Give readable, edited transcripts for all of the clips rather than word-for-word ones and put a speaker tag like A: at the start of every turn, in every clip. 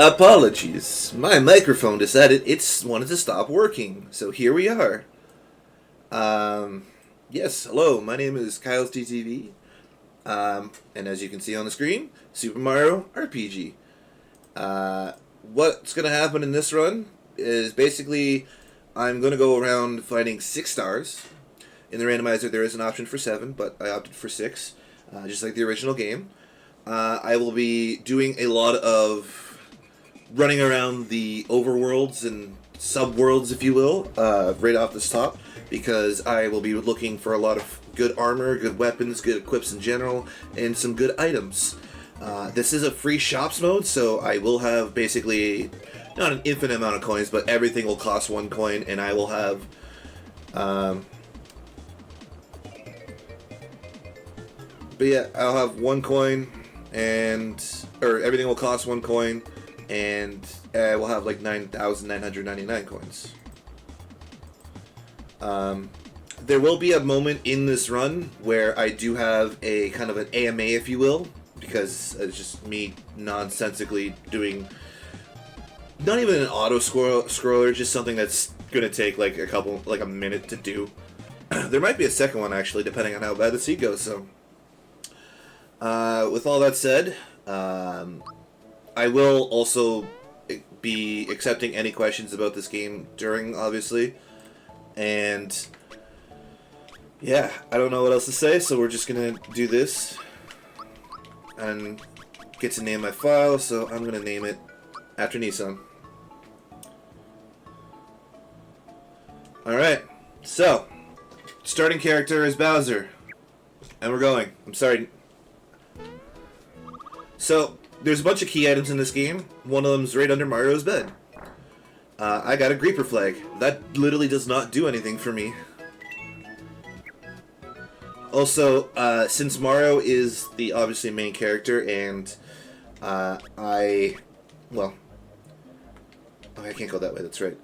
A: Apologies. My microphone decided it wanted to stop working, so here we are. Yes, hello, my name is KilesTTV. And as you can see on the screen, Super Mario RPG. What's going to happen in this run is basically I'm going to go around finding 6 stars. In the randomizer there is an option for 7, but I opted for 6, just like the original game. I will be doing a lot of running around the overworlds and subworlds, if you will, right off the top, because I will be looking for a lot of good armor, good weapons, good equips in general, and some good items. This is a free shops mode, so I will have basically not an infinite amount of coins, but everything will cost 1 coin, and I will have but yeah, I'll have 1 coin, or everything will cost 1 coin, and we'll have like 9,999 coins. There will be a moment in this run where I do have a kind of an AMA, if you will, because it's just me nonsensically doing not even an auto scroller, just something that's gonna take like a minute to do. There might be a second one actually, depending on how bad the seed goes. So, with all that said, I will also be accepting any questions about this game during, obviously, and yeah, I don't know what else to say, so we're just gonna do this and get to name my file, so I'm gonna name it after Nissan. Alright, so starting character is Bowser, and we're going. I'm sorry. So there's a bunch of key items in this game. One of them's right under Mario's bed. I got a Creeper flag. That literally does not do anything for me. Also, since Mario is the obviously main character, and I can't go that way, that's right.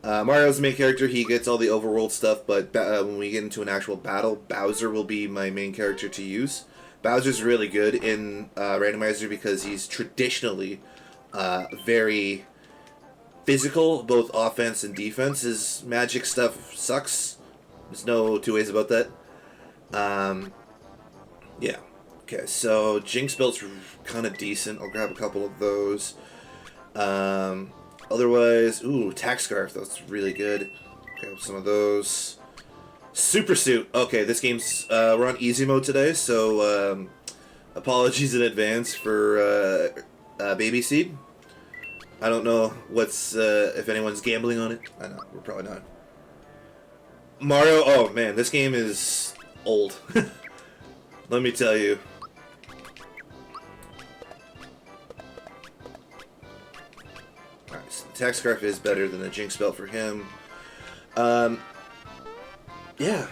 A: Mario's the main character, he gets all the overworld stuff, but when we get into an actual battle, Bowser will be my main character to use. Bowser's really good in Randomizer because he's traditionally very physical, both offense and defense. His magic stuff sucks. There's no two ways about that. Yeah. Okay, so Jinx belt's kind of decent. I'll grab a couple of those. Otherwise, ooh, tack scarf. That's really good. Grab some of those. Super suit. Okay, this game's we're on easy mode today, so apologies in advance for baby seed. I don't know what's if anyone's gambling on it. I know we're probably not. Mario. Oh man, this game is old. Let me tell you. Alright, so the tack scarf is better than the Jinx belt for him. Yeah.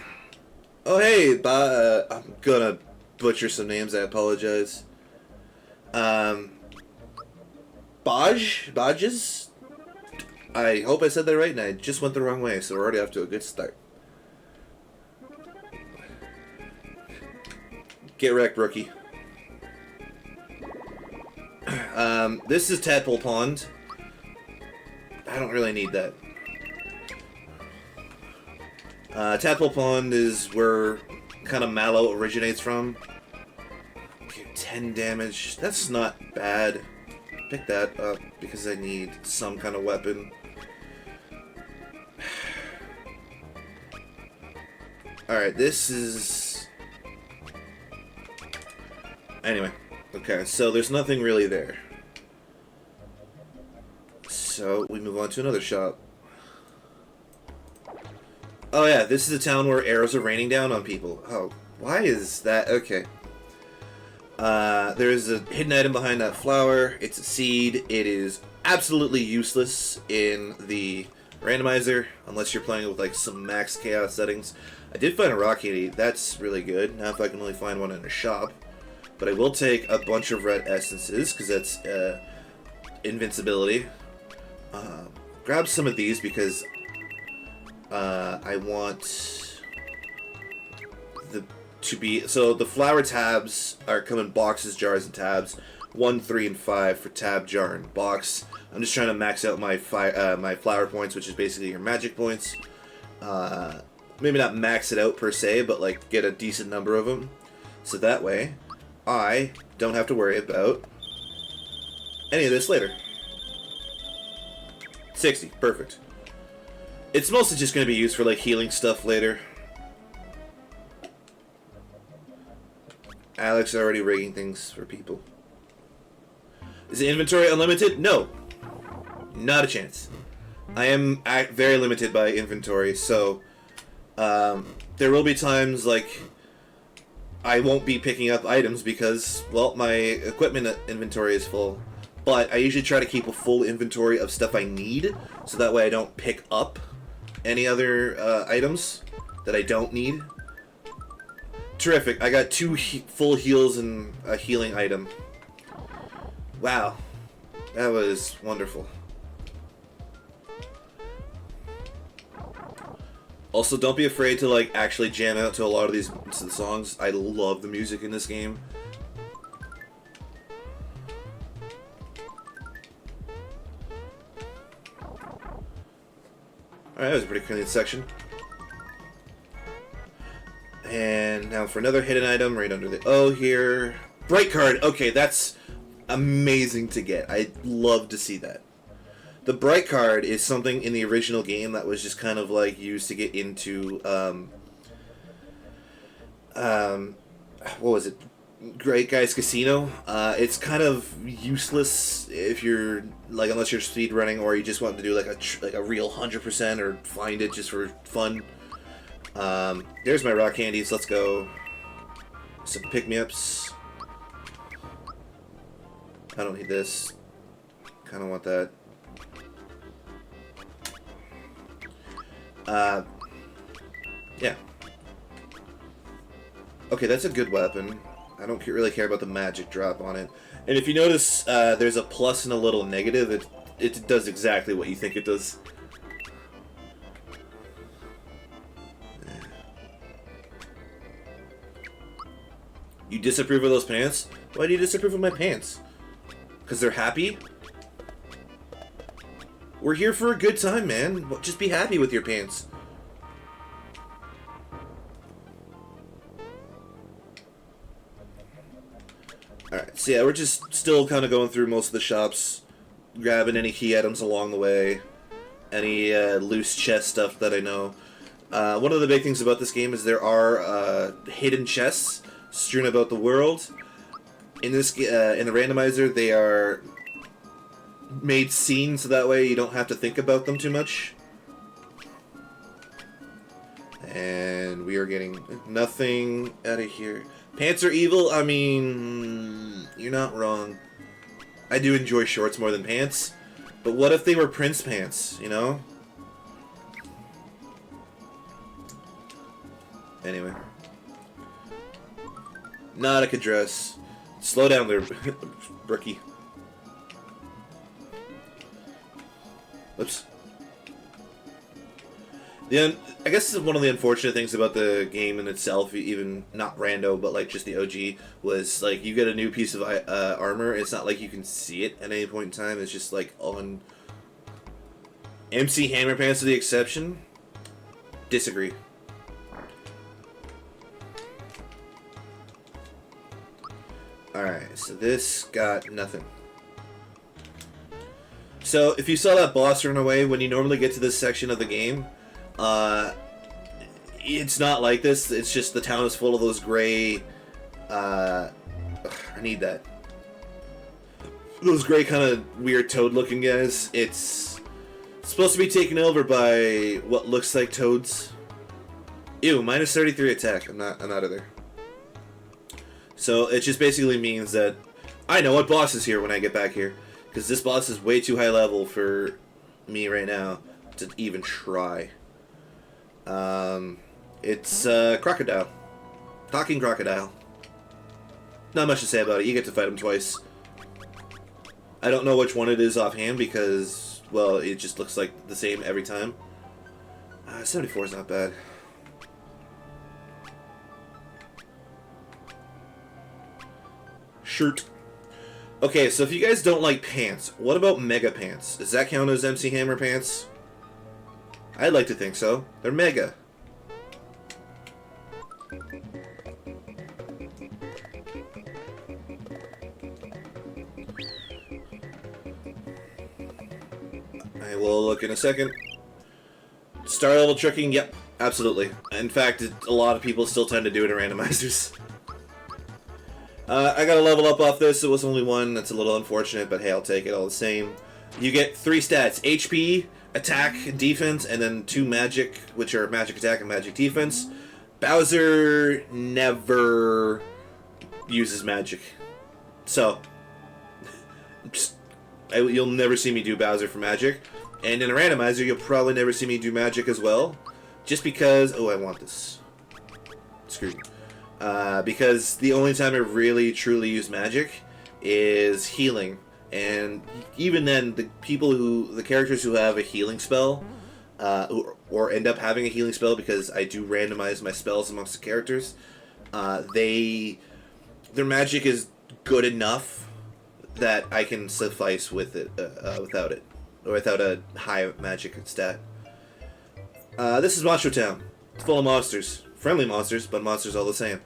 A: Oh hey, I'm gonna butcher some names. I apologize. Bodges? I hope I said that right, and I just went the wrong way, so we're already off to a good start. Get wrecked, rookie. This is Tadpole Pond. I don't really need that. Tadpole Pond is where kind of Mallow originates from. Okay, 10 damage. That's not bad. Pick that up because I need some kind of weapon. Alright, this is... Anyway, okay, so there's nothing really there. So, we move on to another shop. Oh yeah, this is a town where arrows are raining down on people. Oh, why is that? Okay. There's a hidden item behind that flower. It's a seed. It is absolutely useless in the randomizer, unless you're playing with like some max chaos settings. I did find a rock candy. That's really good. Now if I can only find one in a shop. But I will take a bunch of red essences, because that's invincibility. Grab some of these because I want the to be... So the flower tabs are come in boxes, jars, and tabs. 1, 3, and 5 for tab, jar, and box. I'm just trying to max out my my flower points, which is basically your magic points. Maybe not max it out per se, but like get a decent number of them. So that way, I don't have to worry about any of this later. 60, perfect. It's mostly just going to be used for like healing stuff later. Alex already rigging things for people. Is the inventory unlimited? No. Not a chance. I am very limited by inventory, so there will be times like I won't be picking up items because, well, my equipment inventory is full. But I usually try to keep a full inventory of stuff I need, so that way I don't pick up any other items that I don't need. Terrific. I got 2 full heals and a healing item. Wow. That was wonderful. Also, don't be afraid to like actually jam out to a lot of these songs. I love the music in this game. Alright, that was a pretty clean section. And now for another hidden item right under the O here. Bright card! Okay, that's amazing to get. I'd love to see that. The bright card is something in the original game that was just kind of like used to get into what was it? Great Guys Casino. It's kind of useless if you're like, unless you're speedrunning or you just want to do like a real 100% or find it just for fun. There's my rock candies. Let's go. Some pick-me-ups. I don't need this. Kind of want that. Yeah. Okay, that's a good weapon. I don't really care about the magic drop on it. And if you notice, there's a plus and a little negative. It does exactly what you think it does. You disapprove of those pants? Why do you disapprove of my pants? Because they're happy? We're here for a good time, man. Just be happy with your pants. Alright, so yeah, we're just still kind of going through most of the shops, grabbing any key items along the way, any loose chest stuff that I know. One of the big things about this game is there are hidden chests strewn about the world. In this in the randomizer, they are made seen so that way you don't have to think about them too much. And we are getting nothing out of here. Pants are evil? I mean, you're not wrong. I do enjoy shorts more than pants. But what if they were Prince pants, you know? Anyway. Not a good dress. Slow down there, rookie. Oops. I guess this is one of the unfortunate things about the game in itself, even not rando, but like just the OG, was like you get a new piece of armor. It's not like you can see it at any point in time. It's just like on MC Hammer Pants to the exception. Disagree. Alright, so this got nothing. So, if you saw that boss run away, when you normally get to this section of the game, it's not like this. It's just the town is full of those gray, I need that. Those gray kind of weird toad-looking guys. It's supposed to be taken over by what looks like toads. Ew, minus 33 attack. I'm out of there. So, it just basically means that I know what boss is here when I get back here. Because this boss is way too high level for me right now to even try. It's Crocodile. Talking Crocodile. Not much to say about it. You get to fight him twice. I don't know which one it is offhand because, well, it just looks like the same every time. 74 is not bad. Shirt. Okay, so if you guys don't like pants, what about mega pants? Does that count as MC Hammer pants? I'd like to think so. They're mega. I will look in a second. Star level tricking, yep, absolutely. In fact, a lot of people still tend to do it in randomizers. I got a level up off this. It was only one. That's a little unfortunate, but hey, I'll take it all the same. You get 3 stats: HP, attack, defense, and then 2 magic, which are magic attack and magic defense. Bowser never uses magic, so you'll never see me do Bowser for magic. And in a randomizer, you'll probably never see me do magic as well, just because. Oh, I want this. Screwed. Because the only time I really truly use magic is healing, and even then, the characters who have a healing spell, or end up having a healing spell, because I do randomize my spells amongst the characters, their magic is good enough that I can suffice with it without it, or without a high magic stat. This is Monster Town. It's full of monsters, friendly monsters, but monsters all the same.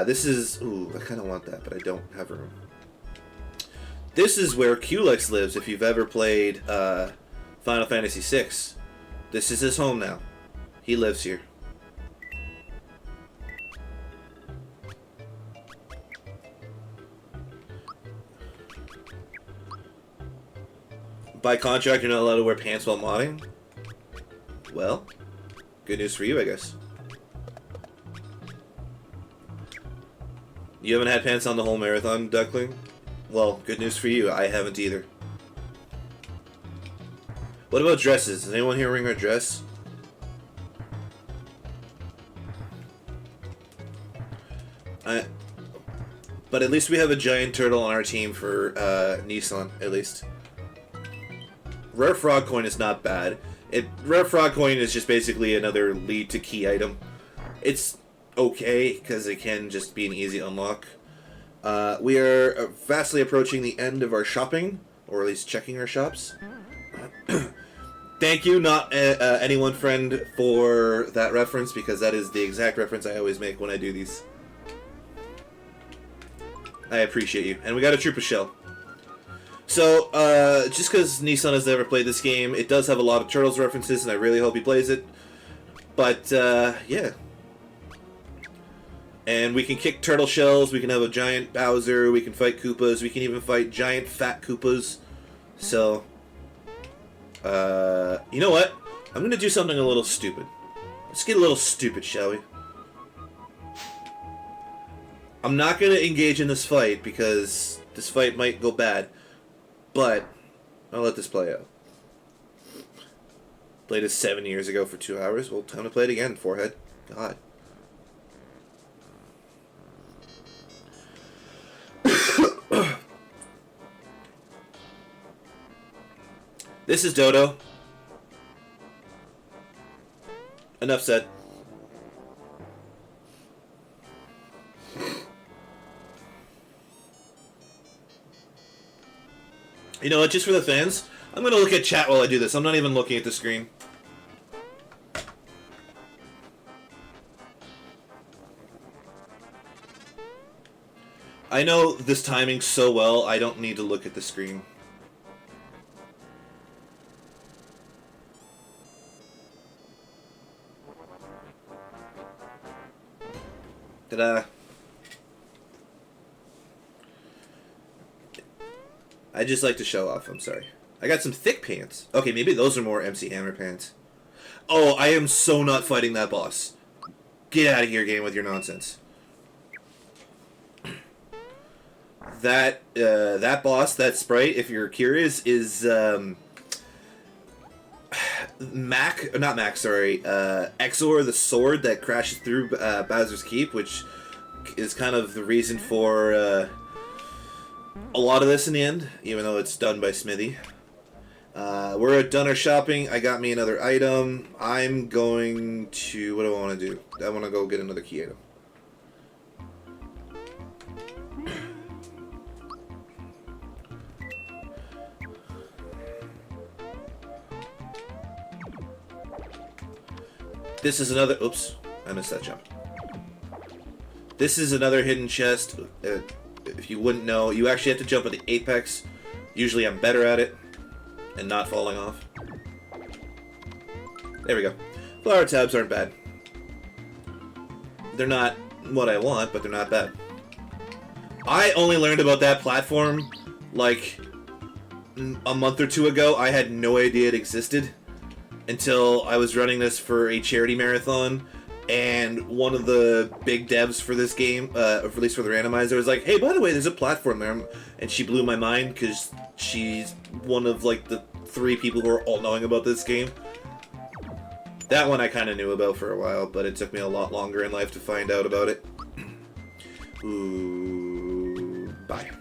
A: This is... Ooh, I kind of want that, but I don't have room. This is where Kiles lives, if you've ever played Final Fantasy VI. This is his home now. He lives here. By contract, you're not allowed to wear pants while modding? Well, good news for you, I guess. You haven't had pants on the whole marathon, Duckling? Well, good news for you. I haven't either. What about dresses? Is anyone here wearing a dress? But at least we have a giant turtle on our team for Nissan, at least. Rare Frog Coin is not bad. Rare Frog Coin is just basically another lead to key item. It's okay, because it can just be an easy unlock. We are vastly approaching the end of our shopping, or at least checking our shops. Thank you, not anyone friend, for that reference, because that is the exact reference I always make when I do these. I appreciate you. And we got a Trooper Shell. So, just because Nissan has never played this game, it does have a lot of Turtles references, and I really hope he plays it. But, yeah. And we can kick turtle shells, we can have a giant Bowser, we can fight Koopas, we can even fight giant fat Koopas. So, you know what? I'm going to do something a little stupid. Let's get a little stupid, shall we? I'm not going to engage in this fight, because this fight might go bad. But, I'll let this play out. Played it 7 years ago for 2 hours. Well, time to play it again, forehead. God. This is Dodo. Enough said. You know what, just for the fans, I'm going to look at chat while I do this. I'm not even looking at the screen. I know this timing so well, I don't need to look at the screen. Ta-da. I just like to show off, I'm sorry. I got some thick pants. Okay, maybe those are more MC Hammer pants. Oh, I am so not fighting that boss. Get out of here, game, with your nonsense. That boss, that sprite, if you're curious, is Exor the sword that crashes through Bowser's Keep, which is kind of the reason for a lot of this in the end, even though it's done by Smithy. We're done our shopping. I got me another item. I'm going to... What do I want to do? I want to go get another key item. This is another... Oops, I missed that jump. This is another hidden chest. If you wouldn't know, you actually have to jump at the apex. Usually I'm better at it and not falling off. There we go. Flower tabs aren't bad. They're not what I want, but they're not bad. I only learned about that platform like a month or two ago. I had no idea it existed until I was running this for a charity marathon, and one of the big devs for this game, or at least for the randomizer, was like, "Hey, by the way, there's a platform there," and she blew my mind because she's one of like the 3 people who are all knowing about this game. That one I kind of knew about for a while, but it took me a lot longer in life to find out about it. Ooh, bye.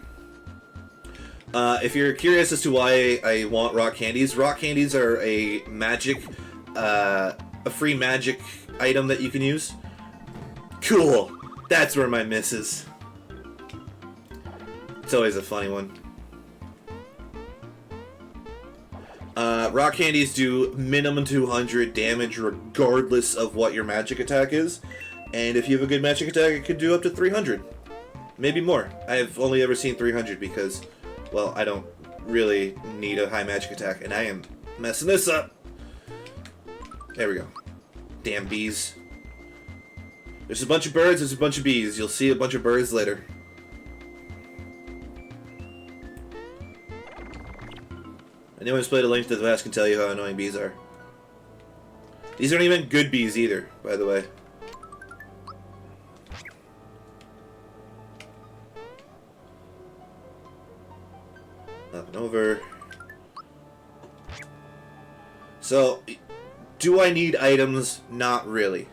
A: If you're curious as to why I want rock candies are a magic, a free magic item that you can use. Cool! That's where my miss is. It's always a funny one. Rock candies do minimum 200 damage regardless of what your magic attack is. And if you have a good magic attack, it could do up to 300. Maybe more. I've only ever seen 300 because, well, I don't really need a high magic attack. And I am messing this up. There we go. Damn bees. There's a bunch of birds, there's a bunch of bees. You'll see a bunch of birds later. Anyone who's played A Link to the Past can tell you how annoying bees are. These aren't even good bees either, by the way. Up and over. So, do I need items? Not really.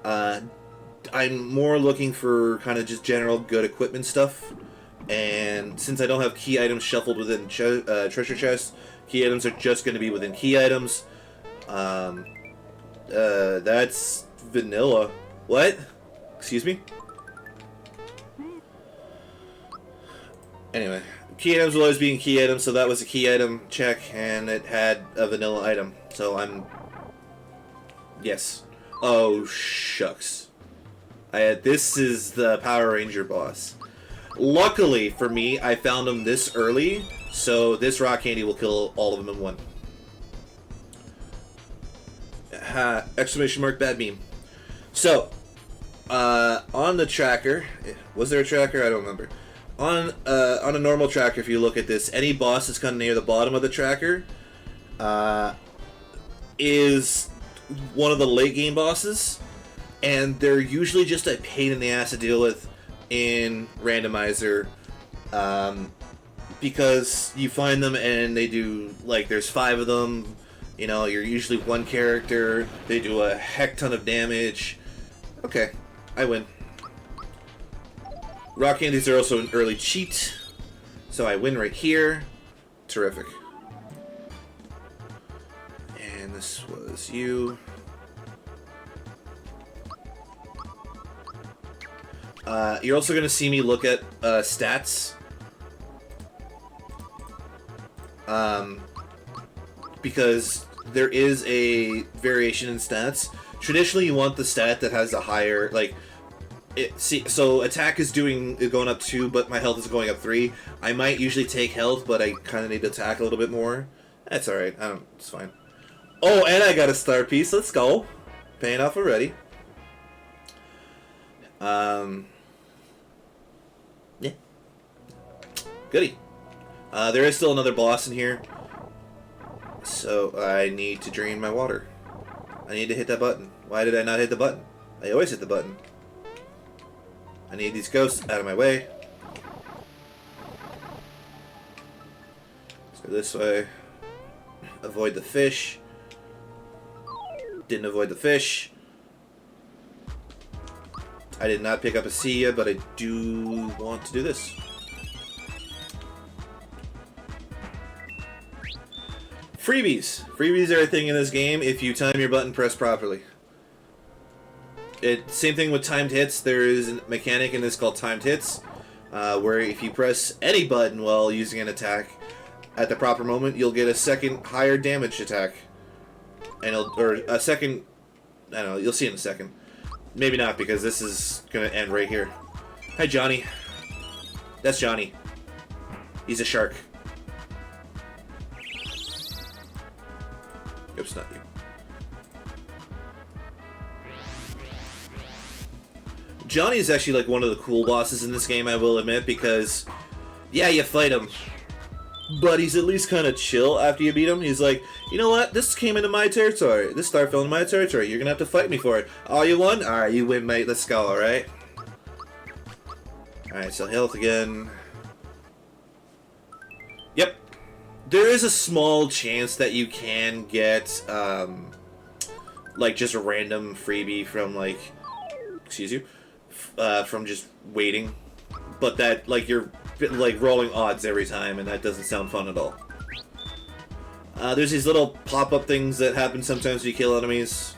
A: I'm more looking for kind of just general good equipment stuff. And since I don't have key items shuffled within treasure chests, key items are just going to be within key items. That's vanilla. What? Excuse me? Anyway, key items will always be in key items, so that was a key item check, and it had a vanilla item. So I'm... Yes. Oh, shucks. This is the Power Ranger boss. Luckily for me, I found him this early, so this rock candy will kill all of them in one. Exclamation mark, bad meme. So, on the tracker, was there a tracker? I don't remember. On a normal tracker, if you look at this, any boss that's kind of near the bottom of the tracker is one of the late game bosses, and they're usually just a pain in the ass to deal with in Randomizer, because you find them and they do, like, there's 5 of them, you know, you're usually one character, they do a heck ton of damage. Okay, I win. Rock candies are also an early cheat, so I win right here. Terrific. And this was you. You're also going to see me look at stats. Because there is a variation in stats. Traditionally, you want the stat that has a higher, like, so attack is going up 2, but my health is going up 3. I might usually take health, but I kind of need to attack a little bit more. That's alright. It's fine. Oh, and I got a star piece. Let's go. Paying off already. Yeah. Goody. There is still another boss in here. So I need to drain my water. I need to hit that button. Why did I not hit the button? I always hit the button. I need these ghosts out of my way. Let's go this way. Avoid the fish. Didn't avoid the fish. I did not pick up a Sia, but I do want to do this. Freebies. Freebies are a thing in this game if you time your button press properly. Same thing with timed hits. There is a mechanic in this called timed hits, where if you press any button while using an attack at the proper moment, you'll get a second higher damage attack, and or a second I don't know. You'll see in a second. Maybe not, because this is gonna end right here. Hi, Johnny. That's Johnny. He's a shark. Oops, not you. Johnny is actually like one of the cool bosses in this game, I will admit, because yeah, you fight him, but he's at least kind of chill after you beat him. He's like, you know what? This came into my territory. This star fell into my territory. You're gonna have to fight me for it. Oh, you won? Alright, you win, mate. Let's go, alright? Alright, so health again. Yep. There is a small chance that you can get, like, just a random freebie from, like, excuse you, from just waiting. But that, like, you're, like, rolling odds every time, and that doesn't sound fun at all. There's these little pop-up things that happen sometimes when you kill enemies.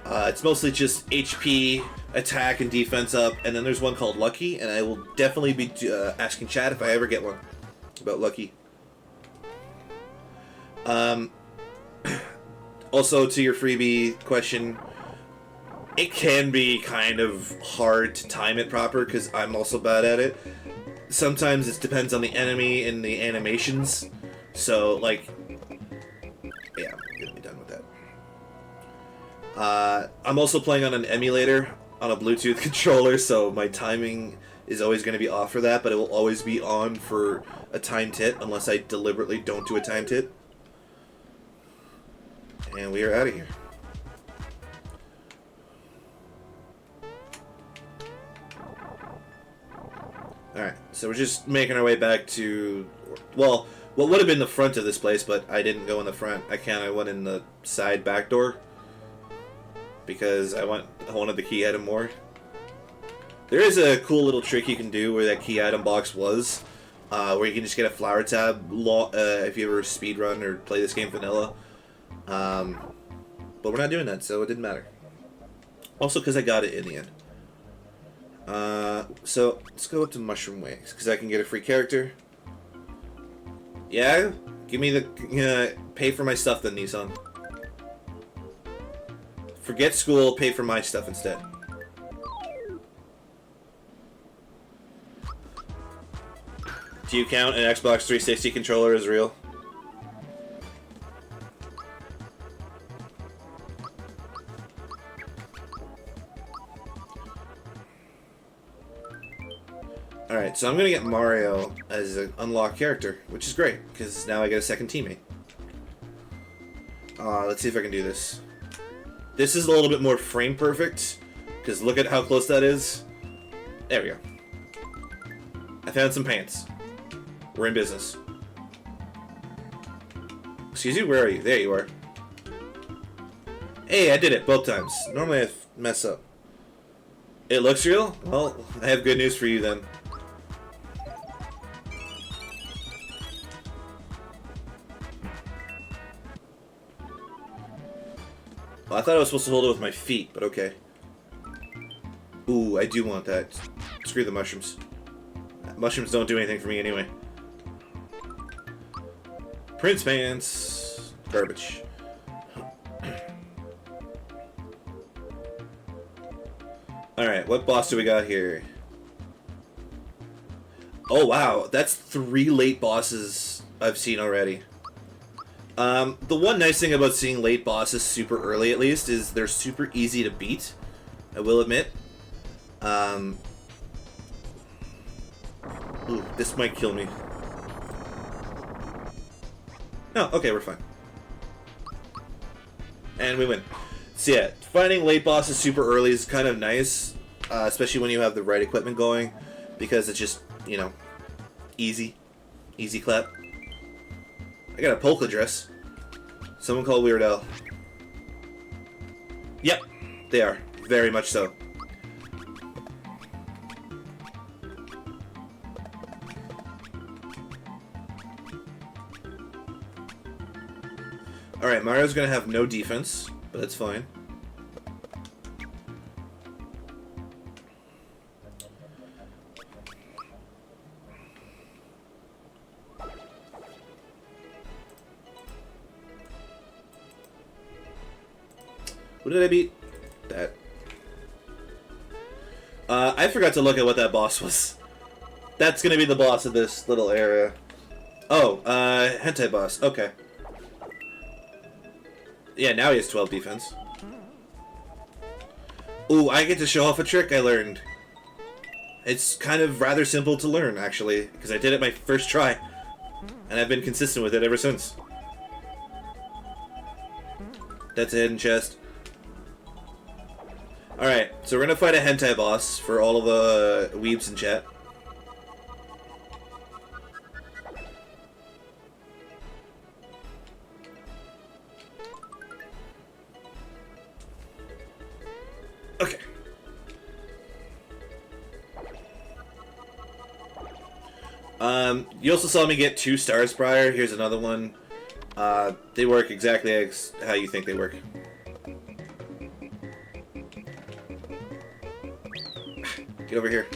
A: It's mostly just HP, attack, and defense up, and then there's one called Lucky, and I will definitely be asking chat if I ever get one about Lucky. Also, to your freebie question, it can be kind of hard to time it proper, because I'm also bad at it. Sometimes it depends on the enemy and the animations, so, like, yeah, I'm gonna be done with that. I'm also playing on an emulator on a Bluetooth controller, so my timing is always going to be off for that, but it will always be on for a timed hit, unless I deliberately don't do a timed hit. And we are out of here. Alright, so we're just making our way back to, well, what would have been the front of this place, but I didn't go in the front. I went in the side back door, because I wanted the key item more. There is a cool little trick you can do where that key item box was, where you can just get a flower tab if you ever speedrun or play this game vanilla. But we're not doing that, so it didn't matter. Also, because I got it in the end. So let's go up to Mushroom Waves, because I can get a free character. Yeah? Give me the, pay for my stuff then, Nissan. Forget school, pay for my stuff instead. Do you count an Xbox 360 controller as real? Alright, so I'm gonna get Mario as an unlocked character, which is great, because now I get a second teammate. Let's see if I can do this. This is a little bit more frame perfect, because look at how close that is. There we go. I found some pants. We're in business. Excuse you? Where are you? There you are. Hey, I did it both times. Normally I mess up. It looks real? Well, I have good news for you then. Well, I thought I was supposed to hold it with my feet, but okay. Ooh, I do want that. Screw the mushrooms. Mushrooms don't do anything for me anyway. Prince pants. Garbage. Alright, what boss do we got here? Oh wow, that's 3 late bosses I've seen already. The one nice thing about seeing late bosses super early, at least, is they're super easy to beat. I will admit. Ooh, this might kill me. No, okay, we're fine. And we win. So yeah, finding late bosses super early is kind of nice, especially when you have the right equipment going, because it's just, you know, easy. Easy clap. I got a polka dress. Someone called Weird Al. Yep, they are. Very much so. Alright, Mario's gonna have no defense, but that's fine. What did I beat? I forgot to look at what that boss was. That's gonna be the boss of this little area. Oh, hentai boss. Okay. Yeah, now he has 12 defense. Ooh, I get to show off a trick I learned. It's kind of rather simple to learn, actually, because I did it my first try. And I've been consistent with it ever since. That's a hidden chest. Alright, so we're gonna fight a hentai boss for all of the weebs in chat. Okay. You also saw me get 2 stars prior. Here's another one. They work exactly how you think they work. Get over here.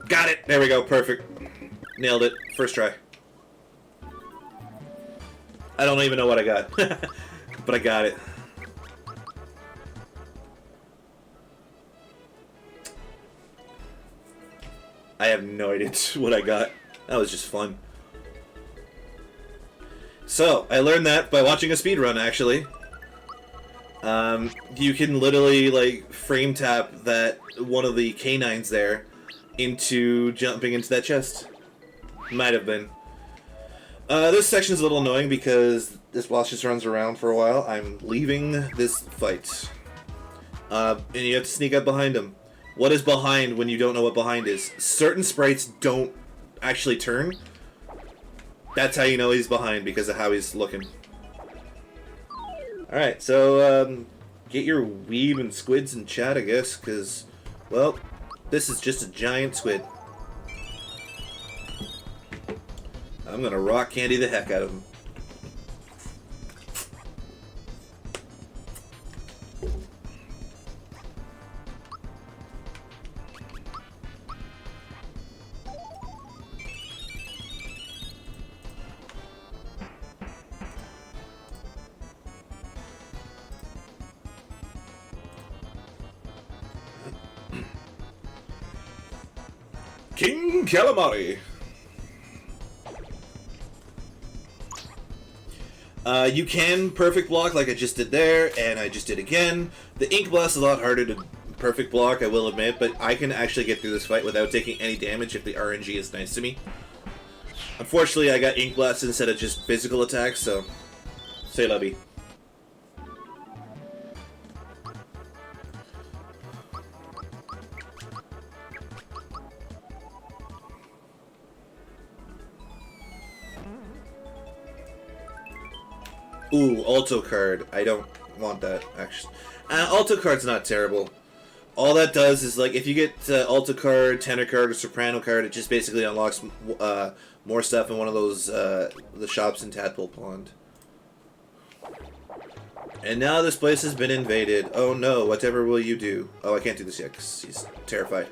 A: Got it! There we go, perfect. Nailed it. First try. I don't even know what I got. But I got it. I have no idea what I got. That was just fun. So, I learned that by watching a speedrun, actually. You can literally, like, frame tap that one of the canines there into jumping into that chest. Might have been. This section's a little annoying because this boss just runs around for a while. I'm leaving this fight. And you have to sneak up behind him. What is behind when you don't know what behind is? Certain sprites don't actually turn. That's how you know he's behind, because of how he's looking. Alright, so, get your weeb and squids in chat, I guess, because, well, this is just a giant squid. I'm gonna rock candy the heck out of him. King Calamari. You can perfect block like I just did there, and I just did again. The Ink Blast is a lot harder to perfect block, I will admit, but I can actually get through this fight without taking any damage if the RNG is nice to me. Unfortunately, I got Ink Blast instead of just physical attacks, so say la vie. Ooh, Alto card. I don't want that, actually. Alto card's not terrible. All that does is, like, if you get Alto card, Tenor card, or Soprano card, it just basically unlocks more stuff in one of those, the shops in Tadpole Pond. And now this place has been invaded. Oh no, whatever will you do? Oh, I can't do this yet, because he's terrified.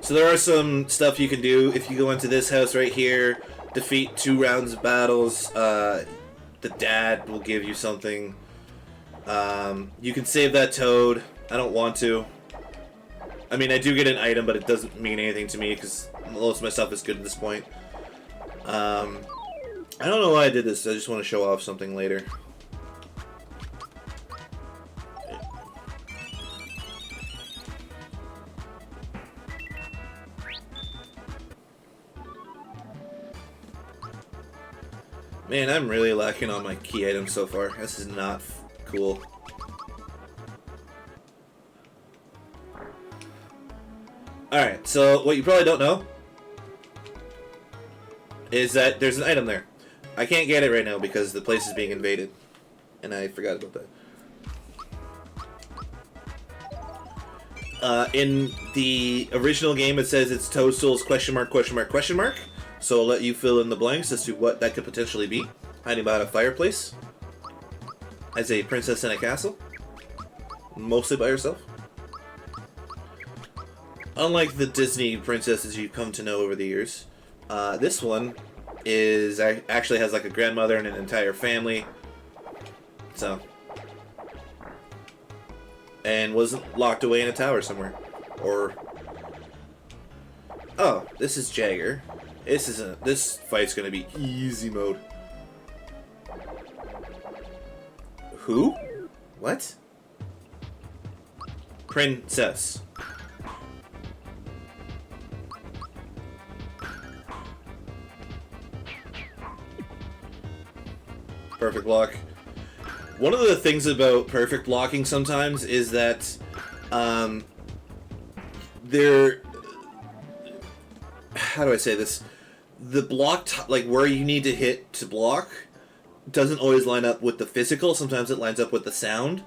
A: So there are some stuff you can do. If you go into this house right here, defeat 2 rounds of battles, the dad will give you something. You can save that toad. I don't want to. I mean, I do get an item, but it doesn't mean anything to me because most of my stuff is good at this point. I don't know why I did this. I just want to show off something later. Man, I'm really lacking on my key items so far. This is not cool. Alright, so what you probably don't know is that there's an item there. I can't get it right now because the place is being invaded. And I forgot about that. In the original game it says it's Toadstool's question mark, question mark, question mark. So I'll let you fill in the blanks as to what that could potentially be. Hiding behind a fireplace. As a princess in a castle. Mostly by herself. Unlike the Disney princesses you come to know over the years, this one is actually has like a grandmother and an entire family. So. And was locked away in a tower somewhere. Or... Oh, this is Jagger. This fight's gonna be easy mode. Who? What? Princess. Perfect block. One of the things about perfect blocking sometimes is that how do I say this? The block, like where you need to hit to block, doesn't always line up with the physical. Sometimes it lines up with the sound.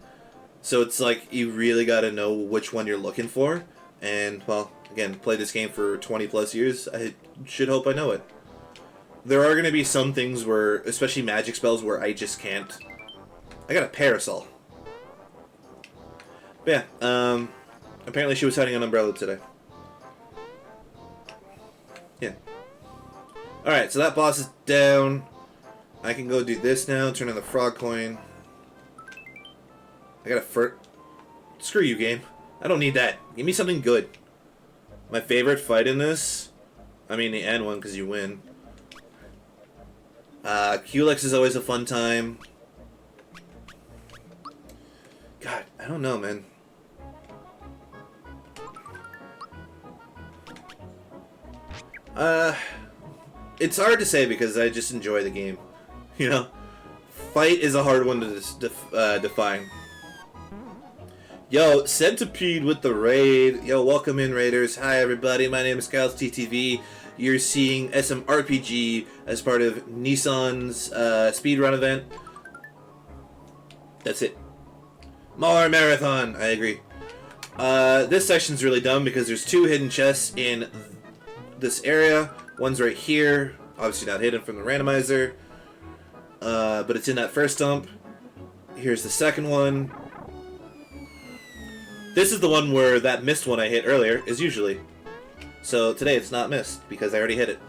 A: So it's like you really got to know which one you're looking for. And, well, again, played this game for 20 plus years. I should hope I know it. There are going to be some things where, especially magic spells, where I just can't. I got a parasol. But yeah, apparently she was hiding an umbrella today. Yeah. Alright, so that boss is down. I can go do this now, turn on the frog coin. I got a Screw you, game. I don't need that. Give me something good. My favorite fight in this, I mean the end one because you win. Kiles is always a fun time. God, I don't know, man. It's hard to say because I just enjoy the game. You know? Fight is a hard one to define. Yo, Centipede with the raid. Yo, welcome in, raiders. Hi, everybody. My name is KilesTTV. You're seeing SMRPG as part of Nissan's Speedrun event. That's it. More marathon. I agree. This section's really dumb because there's two hidden chests in this area. One's right here. Obviously not hidden from the randomizer. But it's in that first dump. Here's the second one. This is the one where that missed one I hit earlier is usually. So today it's not missed because I already hit it.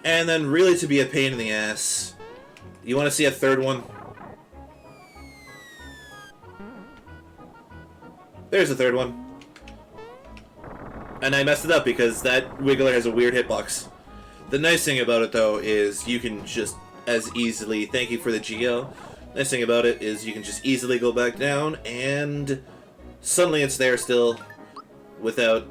A: And then really to be a pain in the ass, you want to see a third one? There's a third one. And I messed it up because that Wiggler has a weird hitbox. The nice thing about it though is you can just as easily, thank you for the GL, nice thing about it is you can just easily go back down and suddenly it's there still without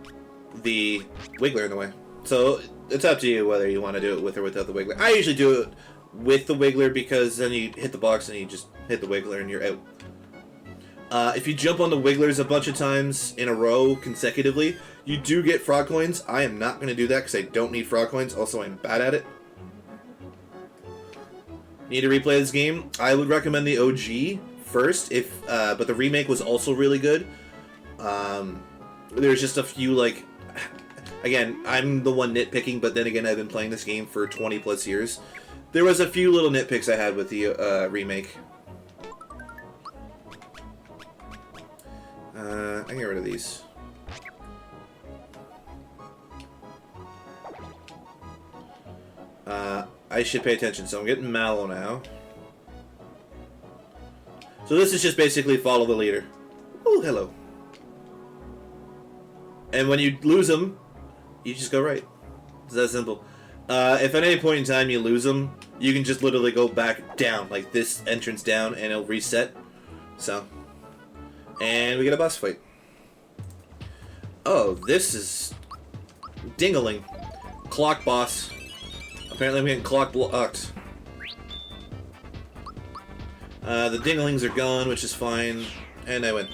A: the Wiggler in the way. So it's up to you whether you want to do it with or without the Wiggler. I usually do it with the Wiggler because then you hit the box and you just hit the Wiggler and you're out. If you jump on the Wigglers a bunch of times in a row consecutively, you do get frog coins. I am not going to do that because I don't need frog coins. Also, I'm bad at it. Need to replay this game? I would recommend the OG first, but the remake was also really good. There's just a few, like... Again, I'm the one nitpicking, but then again, I've been playing this game for 20 plus years. There was a few little nitpicks I had with the remake. I can get rid of these. I should pay attention, so I'm getting Mallow now. So this is just basically follow the leader. Oh, hello. And when you lose them, you just go right. It's that simple. If at any point in time you lose them, you can just literally go back down, like this entrance down, and it'll reset. So... And we get a boss fight. Oh, this is... Dingaling. Clock boss. Apparently I'm getting clock blocked. The dinglings are gone, which is fine. And I win.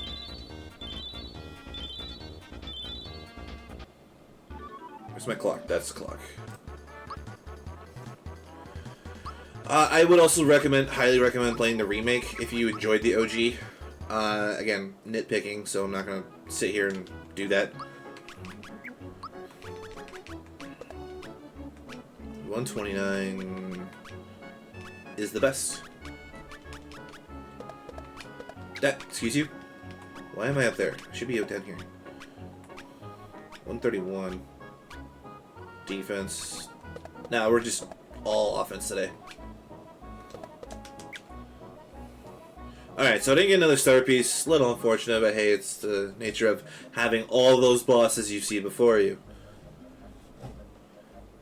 A: Where's my clock? That's the clock. I would also highly recommend playing the remake if you enjoyed the OG. Again, nitpicking, so I'm not gonna sit here and do that. 129 is the best. Excuse you? Why am I up there? I should be out down here. 131. Defense. Nah, we're just all offense today. Alright, so I didn't get another star piece. A little unfortunate, but hey, it's the nature of having all those bosses you see before you.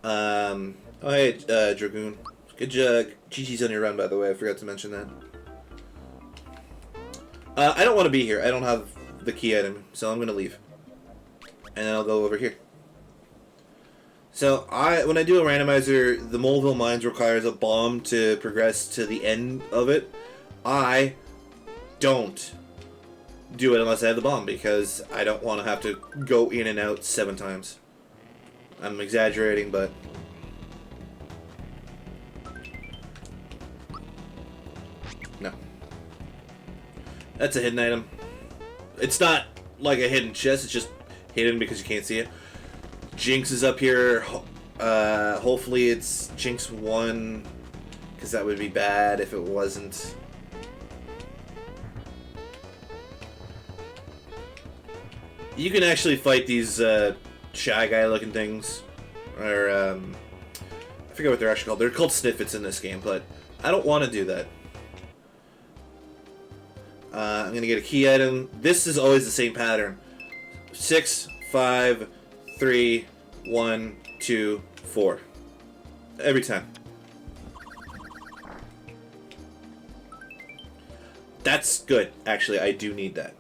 A: Oh hey, Dragoon. Good job. GG's on your run, by the way. I forgot to mention that. I don't want to be here. I don't have the key item, so I'm going to leave. And then I'll go over here. So, when I do a randomizer, the Moleville Mines requires a bomb to progress to the end of it. I don't do it unless I have the bomb, because I don't want to have to go in and out 7 times. I'm exaggerating, but... no. That's a hidden item. It's not like a hidden chest, it's just hidden because you can't see it. Jinx is up here. Hopefully it's Jinx 1, because that would be bad if it wasn't. You can actually fight these Shy Guy looking things, or I forget what they're actually called. They're called Sniffits in this game, but I don't want to do that. I'm gonna get a key item. This is always the same pattern: 6, 5, 3, 1, 2, 4. Every time. That's good. Actually, I do need that.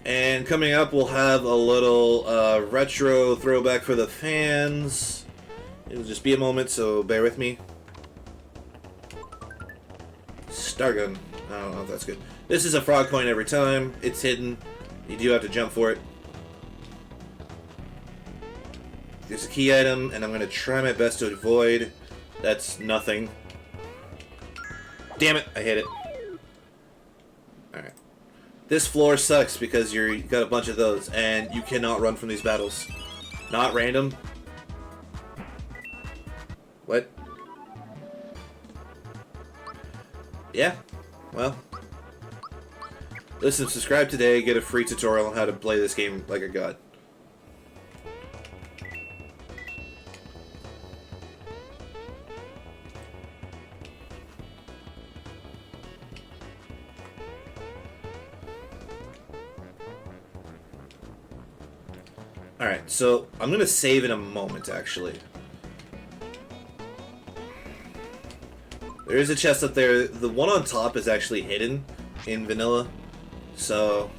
A: And coming up, we'll have a little retro throwback for the fans. It'll just be a moment, so bear with me. Stargun. I don't know if that's good. This is a frog coin every time. It's hidden. You do have to jump for it. There's a key item, and I'm going to try my best to avoid. That's nothing. Damn it, I hit it. Alright. This floor sucks because you got a bunch of those, and you cannot run from these battles. Not random. What? Yeah. Well. Listen, subscribe today, get a free tutorial on how to play this game like a god. Alright, so I'm going to save in a moment, actually. There is a chest up there. The one on top is actually hidden in vanilla, so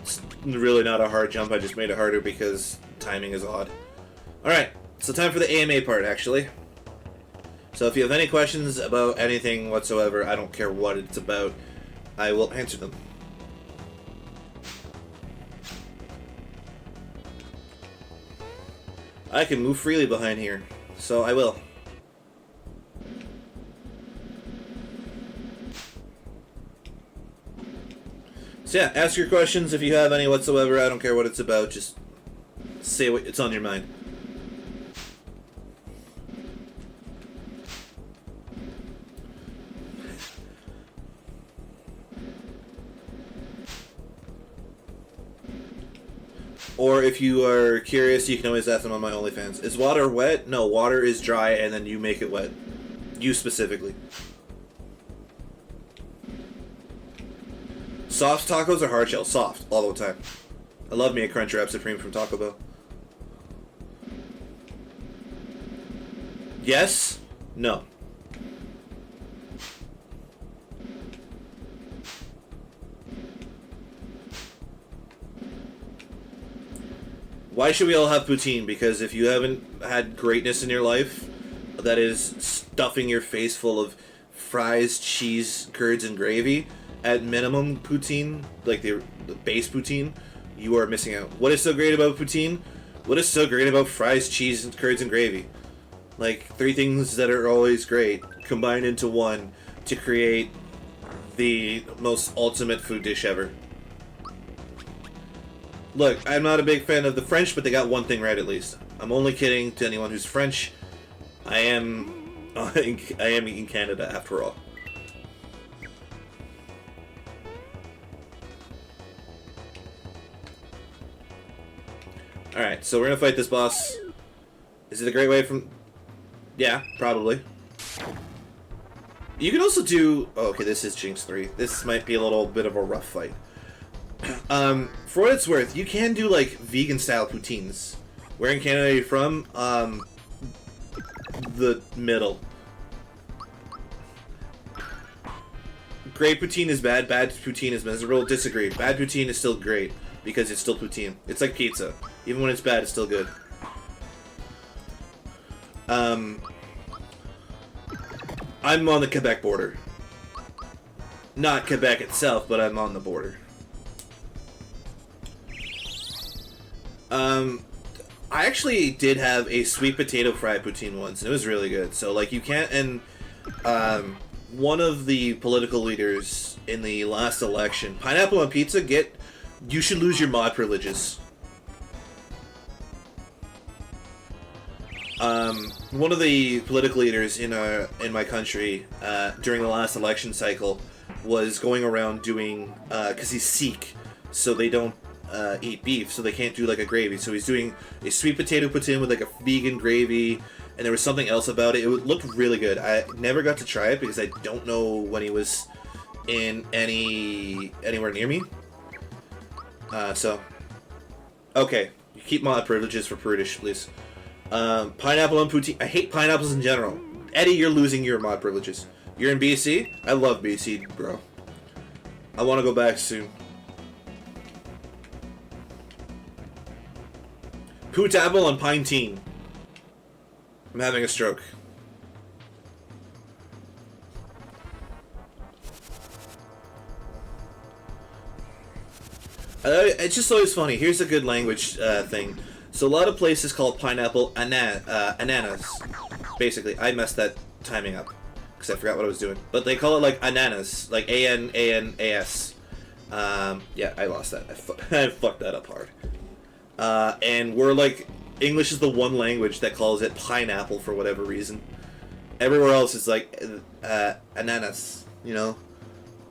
A: it's really not a hard jump. I just made it harder because timing is odd. Alright, so time for the AMA part, actually. So if you have any questions about anything whatsoever, I don't care what it's about, I will answer them. I can move freely behind here, so I will. So yeah, ask your questions if you have any whatsoever. I don't care what it's about, just say what's on your mind. Or if you are curious, you can always ask them on my OnlyFans. Is water wet? No, water is dry and then you make it wet. You specifically. Soft tacos or hard shell? Soft, all the time. I love me a Crunchwrap Supreme from Taco Bell. Yes? No. Why should we all have poutine? Because if you haven't had greatness in your life, that is stuffing your face full of fries, cheese, curds, and gravy, at minimum poutine, like the base poutine, you are missing out. What is so great about poutine? What is so great about fries, cheese, and curds, and gravy? Like, 3 things that are always great, combined into one to create the most ultimate food dish ever. Look, I'm not a big fan of the French, but they got one thing right at least. I'm only kidding to anyone who's French. I am in Canada after all. Alright, so we're gonna fight this boss. Is it a great way from... Yeah, probably. You can also do... Oh, okay, this is Jinx 3. This might be a little bit of a rough fight. For what it's worth, you can do, like, vegan-style poutines. Where in Canada are you from? The middle. Great poutine is bad poutine is miserable. Disagree. Bad poutine is still great, because it's still poutine. It's like pizza. Even when it's bad, it's still good. I'm on the Quebec border. Not Quebec itself, but I'm on the border. I actually did have a sweet potato fried poutine once, and it was really good. So, like, you can't... And, one of the political leaders in the last election... Pineapple on pizza, you should lose your mod privileges. One of the political leaders in my country, during the last election cycle, was going around doing... because he's Sikh, so they don't eat beef, so they can't do like a gravy. So he's doing a sweet potato poutine with like a vegan gravy, and there was something else about it. It looked really good. I never got to try it because I don't know when he was in anywhere near me. So okay, you keep mod privileges for prudish, please. Pineapple on poutine. I hate pineapples in general. Eddie, you're losing your mod privileges. You're in BC? I love BC, bro. I want to go back soon. Pootapple on Pine-teen. I'm having a stroke. It's just always funny. Here's a good language thing. So a lot of places call pineapple ananas. Basically, I messed that timing up because I forgot what I was doing. But they call it like ananas, like A-N-A-N-A-S. Yeah, I lost that. I fucked that up hard. And we're like, English is the one language that calls it pineapple for whatever reason. Everywhere else is like ananas, you know.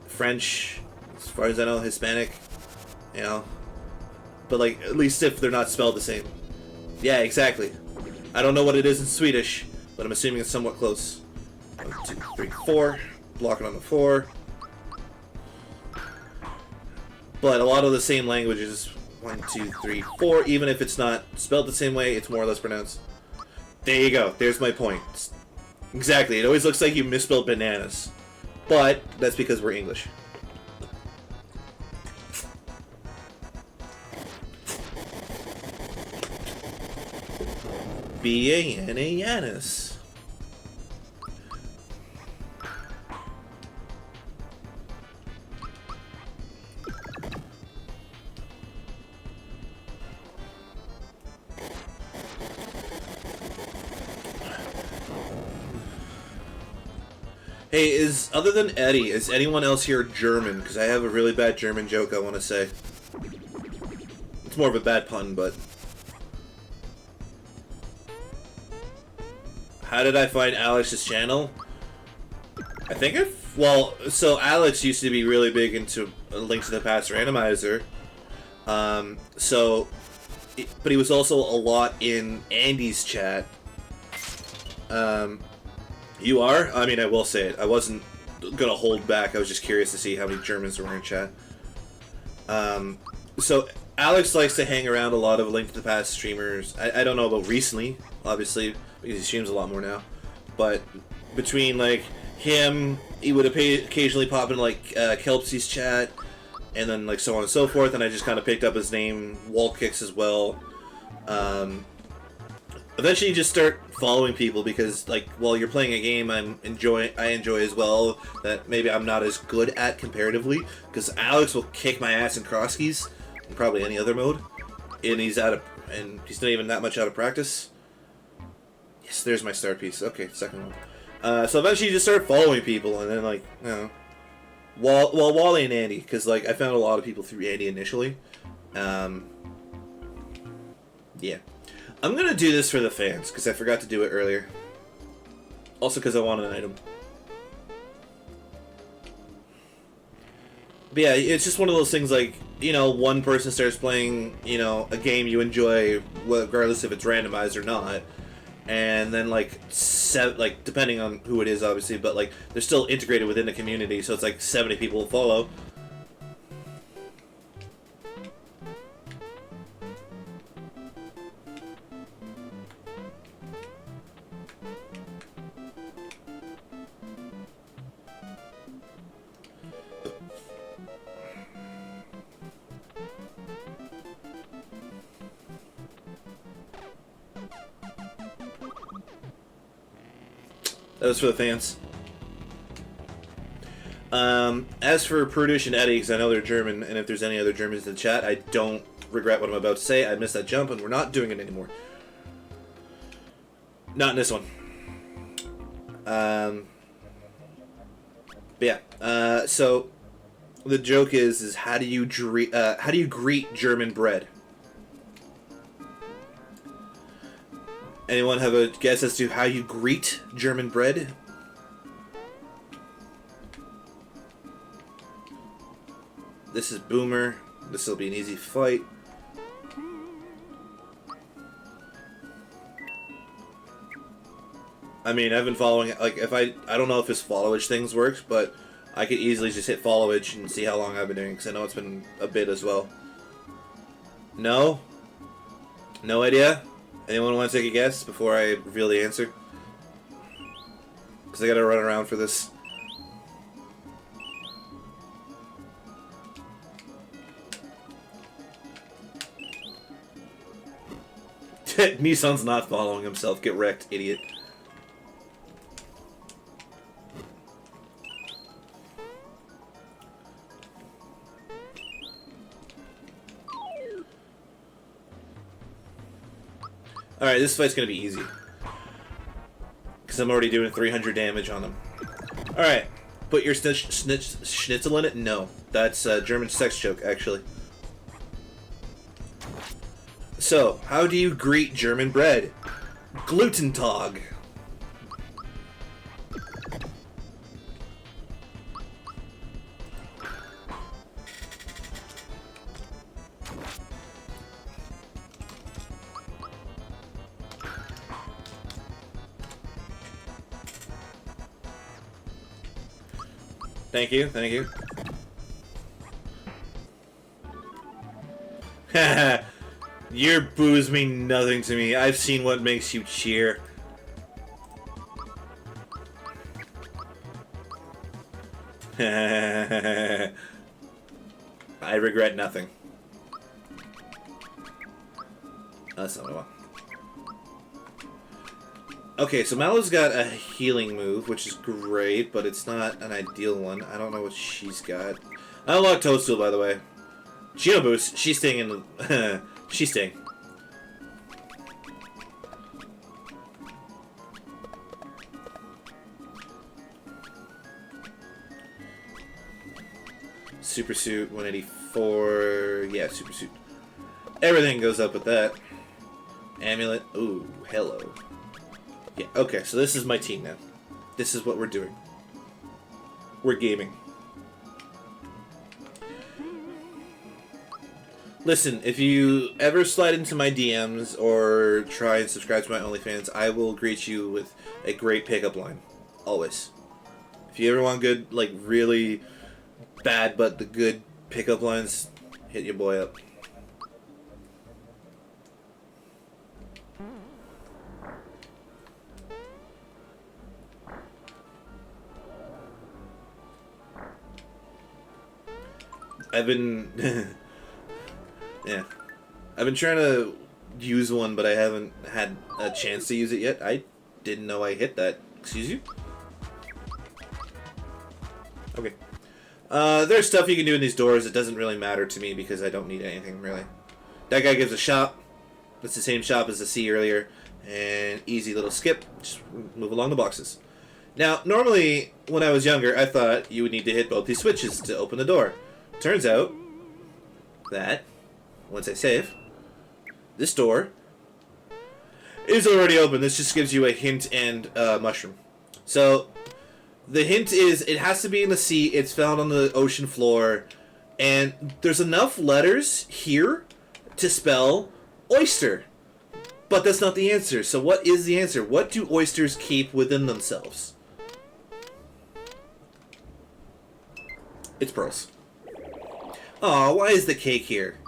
A: French, as far as I know, Hispanic, you know. But like, at least if they're not spelled the same. Yeah, exactly. I don't know what it is in Swedish, but I'm assuming it's somewhat close. 1, 2, 3, 4. Blocking on the 4. But a lot of the same languages, 1, 2, 3, 4, even if it's not spelled the same way, it's more or less pronounced. There you go. There's my point. Exactly. It always looks like you misspelled bananas. But that's because we're English. B-A-N-A-N-S. Hey, other than Eddie, is anyone else here German? Because I have a really bad German joke I want to say. It's more of a bad pun, but... How did I find Alex's channel? I think well, so Alex used to be really big into Link to the Past Randomizer. But he was also a lot in Andy's chat. You are? I mean, I will say it. I wasn't gonna hold back. I was just curious to see how many Germans were in chat. So Alex likes to hang around a lot of Link to the Past streamers. I don't know about recently, obviously, because he streams a lot more now. But between, like, him, he would occasionally pop in, like, KilesTTV's chat, and then, like, so on and so forth, and I just kind of picked up his name, Wall Kicks as well. Eventually you just start following people because, like, while you're playing a game I enjoy as well, that maybe I'm not as good at comparatively, because Alex will kick my ass in cross keys, in probably any other mode, and he's not even that much out of practice. Yes, there's my start piece. Okay, second one. So eventually you just start following people, and then, like, you know, Wally and Andy, because, like, I found a lot of people through Andy initially. Yeah. I'm gonna do this for the fans, because I forgot to do it earlier. Also because I wanted an item. But yeah, it's just one of those things, like, you know, one person starts playing, you know, a game you enjoy, regardless if it's randomized or not, and then like depending on who it is, obviously, but like they're still integrated within the community, so it's like 70 people follow. That was for the fans. As for Prudish and Eddie, because I know they're German, and if there's any other Germans in the chat, I don't regret what I'm about to say. I missed that jump, and we're not doing it anymore. Not in this one. But yeah. So the joke is how do you greet German bread? Anyone have a guess as to how you greet German bread? This is Boomer. This will be an easy fight. I mean, I've been following, like, if I don't know if this followage things works, but I could easily just hit followage and see how long I've been doing, because I know it's been a bit as well. No? No idea? Anyone want to take a guess before I reveal the answer? Because I gotta run around for this. Nissan's not following himself. Get wrecked, idiot. Alright, this fight's gonna be easy. Because I'm already doing 300 damage on them. Alright, put your schnitzel in it? No. That's a German sex joke, actually. So, how do you greet German bread? Gluten Tag. Thank you, thank you. Haha. Your boos mean nothing to me. I've seen what makes you cheer. I regret nothing. That's not what I want. Okay, so Mallow's got a healing move, which is great, but it's not an ideal one. I don't know what she's got. I unlocked Toadstool, by the way. Geo Boost, she's staying in the... she's staying. Super Suit, 184... Yeah, Super Suit. Everything goes up with that. Amulet, ooh, hello. Yeah, okay, so this is my team now. This is what we're doing. We're gaming. Listen, if you ever slide into my DMs or try and subscribe to my OnlyFans, I will greet you with a great pickup line. Always. If you ever want good, like, really bad but the good pickup lines, hit your boy up. I've been... yeah. I've been trying to use one, but I haven't had a chance to use it yet. I didn't know I hit that. Excuse you? Okay. There's stuff you can do in these doors. It doesn't really matter to me because I don't need anything, really. That guy gives a shop. That's the same shop as the C earlier. And easy little skip. Just move along the boxes. Now, normally, when I was younger, I thought you would need to hit both these switches to open the door. Turns out that, once I save, this door is already open. This just gives you a hint and mushroom. So, the hint is it has to be in the sea. It's found on the ocean floor. And there's enough letters here to spell oyster. But that's not the answer. So what is the answer? What do oysters keep within themselves? It's pearls. Aw, why is the cake here?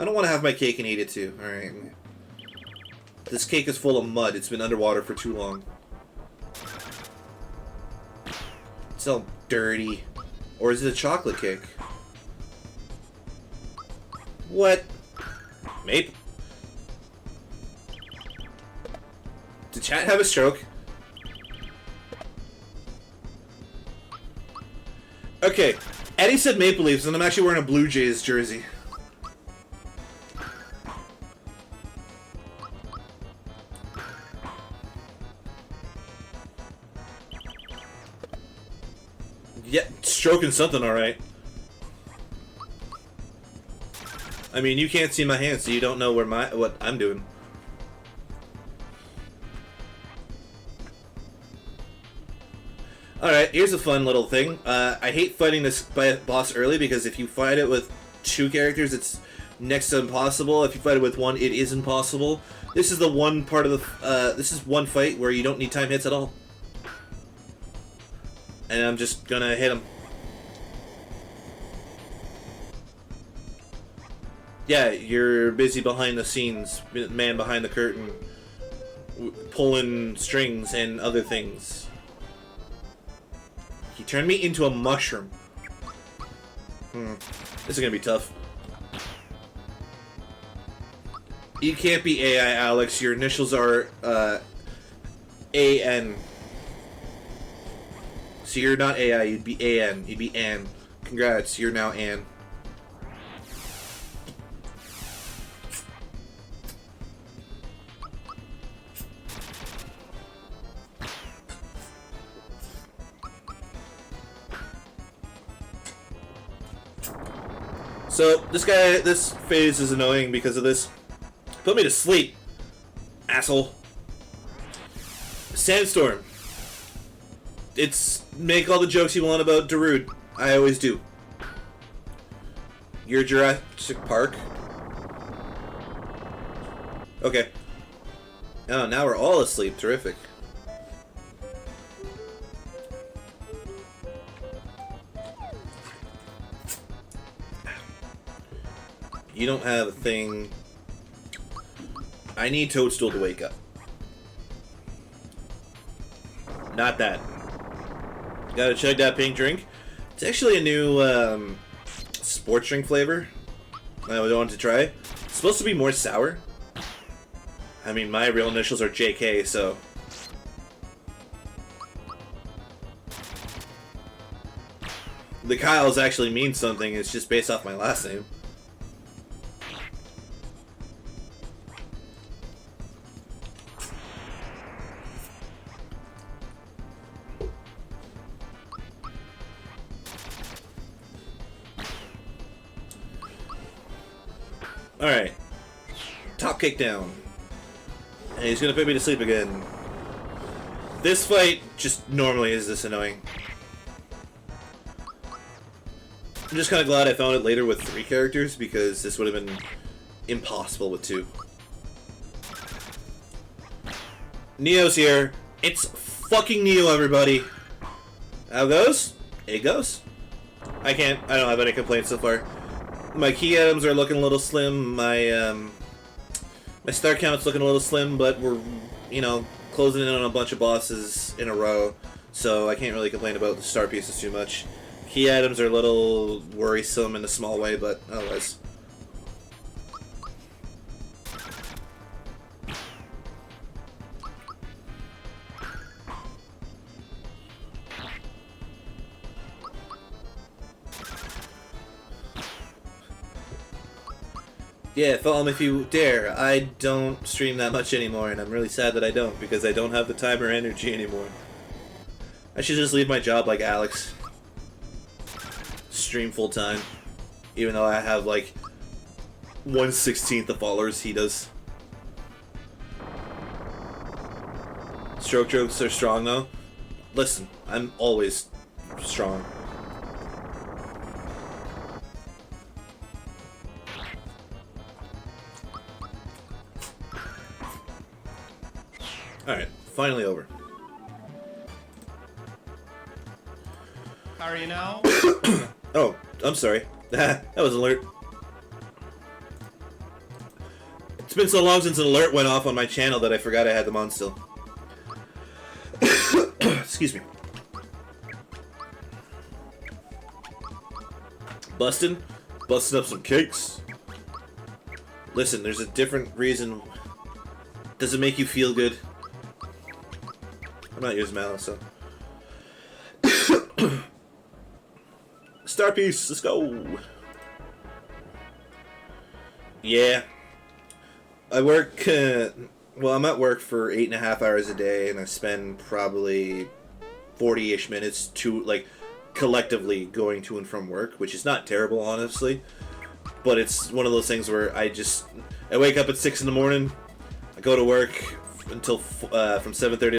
A: I don't want to have my cake and eat it too. Alright. This cake is full of mud. It's been underwater for too long. It's all dirty. Or is it a chocolate cake? What? Maple? Did chat have a stroke? Okay. Eddie said Maple Leafs, and I'm actually wearing a Blue Jays jersey. Yeah, stroking something alright. I mean, you can't see my hands, so you don't know what I'm doing. Alright, here's a fun little thing. I hate fighting this boss early because if you fight it with 2 characters, it's next to impossible. If you fight it with 1, it is impossible. This is the one part of the... this is one fight where you don't need time hits at all. And I'm just gonna hit him. Yeah, you're busy behind the scenes, man behind the curtain, pulling strings and other things. He turned me into a mushroom. This is gonna be tough. You can't be AI, Alex. Your initials are, AN. So you're not AI, you'd be AN. You'd be Ann. Congrats, you're now Ann. So, this phase is annoying because of this. Put me to sleep, asshole. Sandstorm. It's make all the jokes you want about Darude. I always do. You're Jurassic Park. Okay. Oh, now we're all asleep. Terrific. You don't have a thing. I need Toadstool to wake up. Not that. Gotta chug that pink drink. It's actually a new sports drink flavor I wanted to try. It's supposed to be more sour. I mean, my real initials are JK, so... The Kiles actually means something. It's just based off my last name. Alright. Top kick down. And he's gonna put me to sleep again. This fight just normally is this annoying. I'm just kind of glad I found it later with 3 characters because this would have been impossible with 2. Neo's here. It's fucking Neo, everybody. How it goes? It goes. I don't have any complaints so far. My key items are looking a little slim. My my star count's looking a little slim, but we're, you know, closing in on a bunch of bosses in a row, so I can't really complain about the star pieces too much. Key items are a little worrisome in a small way, but otherwise. Yeah, follow me if you dare. I don't stream that much anymore, and I'm really sad that I don't, because I don't have the time or energy anymore. I should just leave my job like Alex. Stream full time. Even though I have, like, 1/16 the followers he does. Stroke jokes are strong, though. Listen, I'm always strong. Alright, finally over.
B: How are you now?
A: Oh, I'm sorry. That was an alert. It's been so long since an alert went off on my channel that I forgot I had them on still. Excuse me. Busting up some cakes. Listen, there's a different reason. Does it make you feel good? I'm not using malice, so. Star piece, let's go. Yeah. I work, well, I'm at work for 8.5 hours a day, and I spend probably 40-ish minutes to, like, collectively going to and from work, which is not terrible, honestly. But it's one of those things where I wake up at 6 in the morning, I go to work until, from 7:30.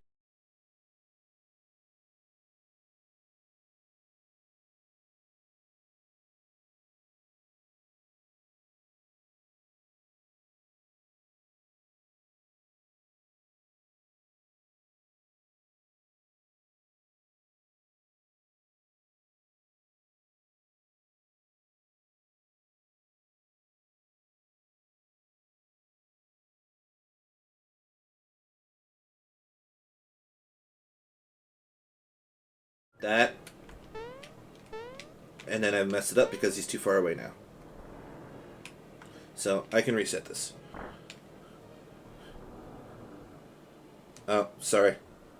A: That. And then I messed it up because he's too far away now. So, I can reset this. Oh, sorry.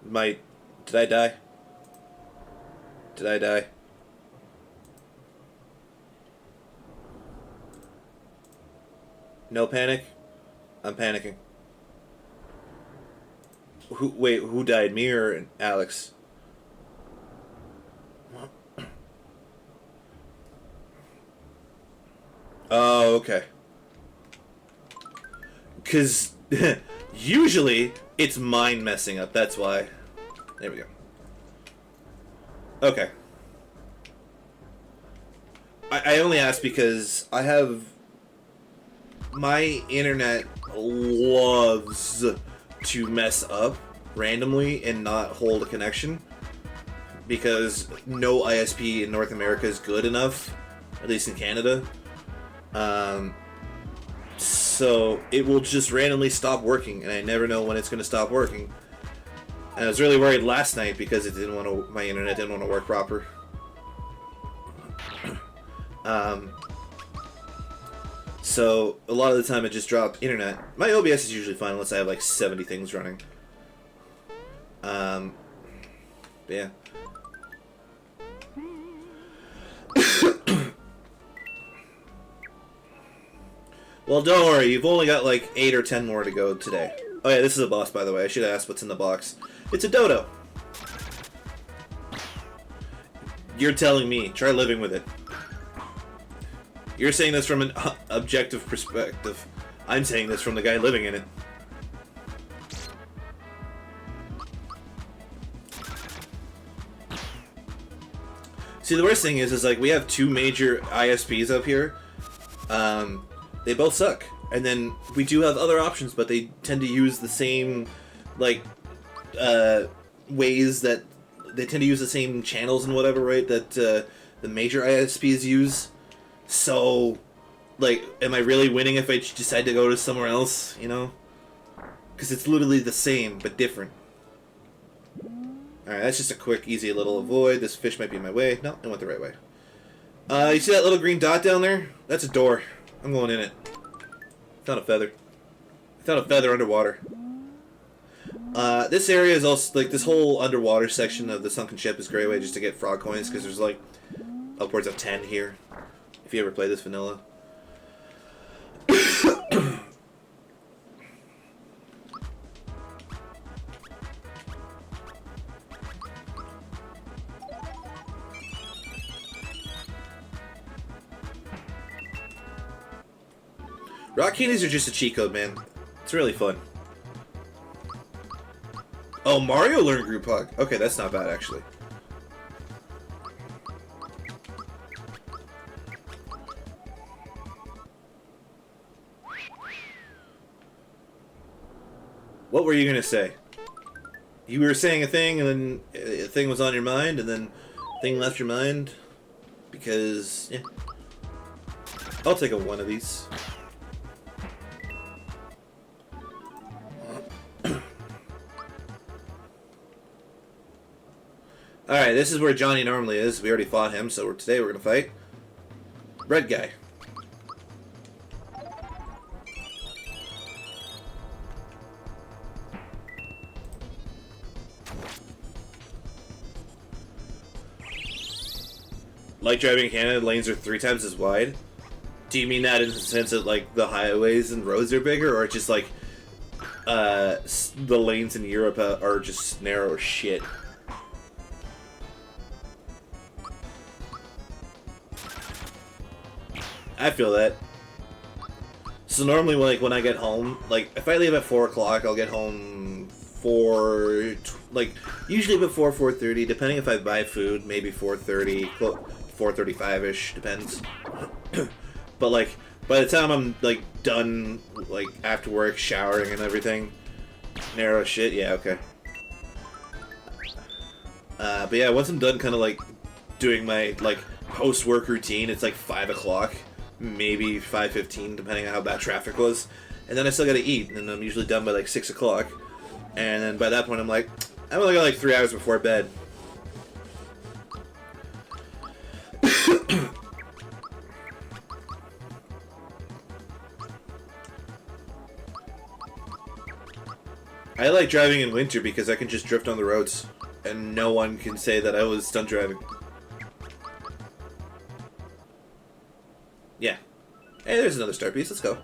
A: Did I die? Did I die? No panic? I'm panicking. Wait, who died? Me or Alex? Oh, okay. Because usually it's mine messing up, that's why. There we go. Okay. I only asked because I have... My internet loves to mess up randomly and not hold a connection. Because no ISP in North America is good enough, at least in Canada. So it will just randomly stop working, and I never know when it's going to stop working. And I was really worried last night because it didn't want to. My internet didn't want to work proper. So a lot of the time it just dropped internet. My OBS is usually fine unless I have like 70 things running. Yeah. Well, don't worry. You've only got like 8 or 10 more to go today. Oh yeah, this is a boss, by the way. I should have asked what's in the box. It's a dodo. You're telling me. Try living with it. You're saying this from an objective perspective. I'm saying this from the guy living in it. See, the worst thing is like we have 2 major ISPs up here. They both suck. And then we do have other options, but they tend to use the same, like, ways that... They tend to use the same channels and whatever, right, that the major ISPs use. So, like, am I really winning if I decide to go to somewhere else, you know? Because it's literally the same, but different. Alright, that's just a quick, easy little avoid. This fish might be in my way. No, I went the right way. You see that little green dot down there? That's a door. I'm going in it. Found a feather. I found a feather underwater. This area is also, like, this whole underwater section of the sunken ship is a great way just to get frog coins, because there's, like, upwards of 10 here. If you ever play this vanilla. Rock candies are just a cheat code, man. It's really fun. Oh, Mario learned group hug. Okay, that's not bad, actually. What were you gonna say? You were saying a thing, and then a thing was on your mind, and then a thing left your mind. Because, yeah. I'll take a one of these. Alright, this is where Johnny normally is. We already fought him, so today we're going to fight Red Guy. Like driving in Canada, lanes are 3 times as wide. Do you mean that in the sense that like the highways and roads are bigger, or just like the lanes in Europe are just narrow as shit? I feel that. So normally, like when I get home, like if I leave at 4 o'clock, I'll get home usually before 4:30, depending if I buy food, maybe 4:30, 4:35ish, depends. But like by the time I'm like done, like after work, showering and everything, narrow as shit. Yeah, okay. But yeah, once I'm done, kind of like doing my like post-work routine, it's like 5 o'clock. Maybe 5:15, depending on how bad traffic was. And then I still gotta eat, and I'm usually done by like 6 o'clock. And then by that point, I'm like, I've only got like 3 hours before bed. I like driving in winter because I can just drift on the roads, and no one can say that I was stunt driving. Yeah. Hey, there's another star piece. Let's go.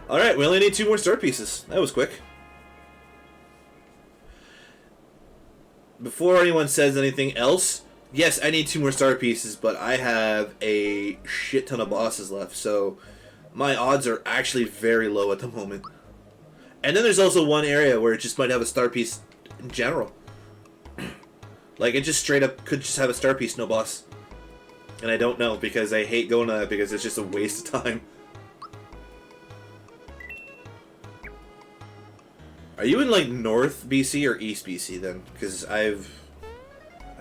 A: Alright, we only need 2 more star pieces. That was quick. Before anyone says anything else, yes, I need 2 more star pieces, but I have a shit ton of bosses left, so my odds are actually very low at the moment. And then there's also one area where it just might have a star piece in general. Like, it just straight up could just have a star piece, no boss. And I don't know, because I hate going to that, because it's just a waste of time. Are you in, like, North BC or East BC, then? Because I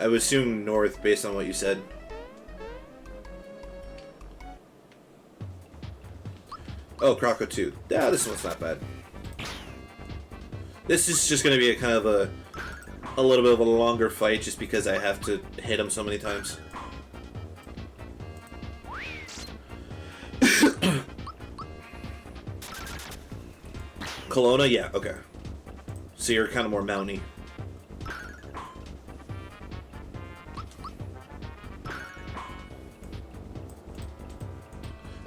A: would assume North, based on what you said. Oh, Croco 2. Yeah, this one's not bad. This is just going to be a kind of a little bit of a longer fight, just because I have to hit him so many times. Kelowna? Yeah, okay. So you're kind of more mounty.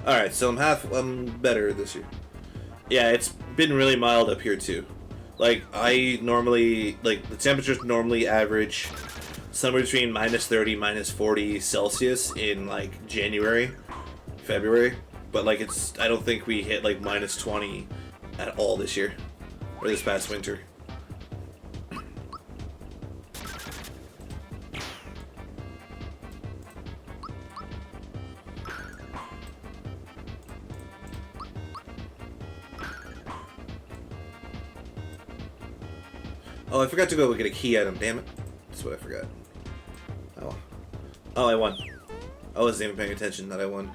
A: Alright, so I'm better this year. Yeah, it's been really mild up here too. Like, I normally, like, the temperatures normally average somewhere between -30, -40 Celsius in, like, January, February. But, like, I don't think we hit, like, -20 at all this year. Or this past winter. Oh, I forgot to go get a key item, damn it. That's what I forgot. Oh. Oh, I won. I wasn't even paying attention that I won.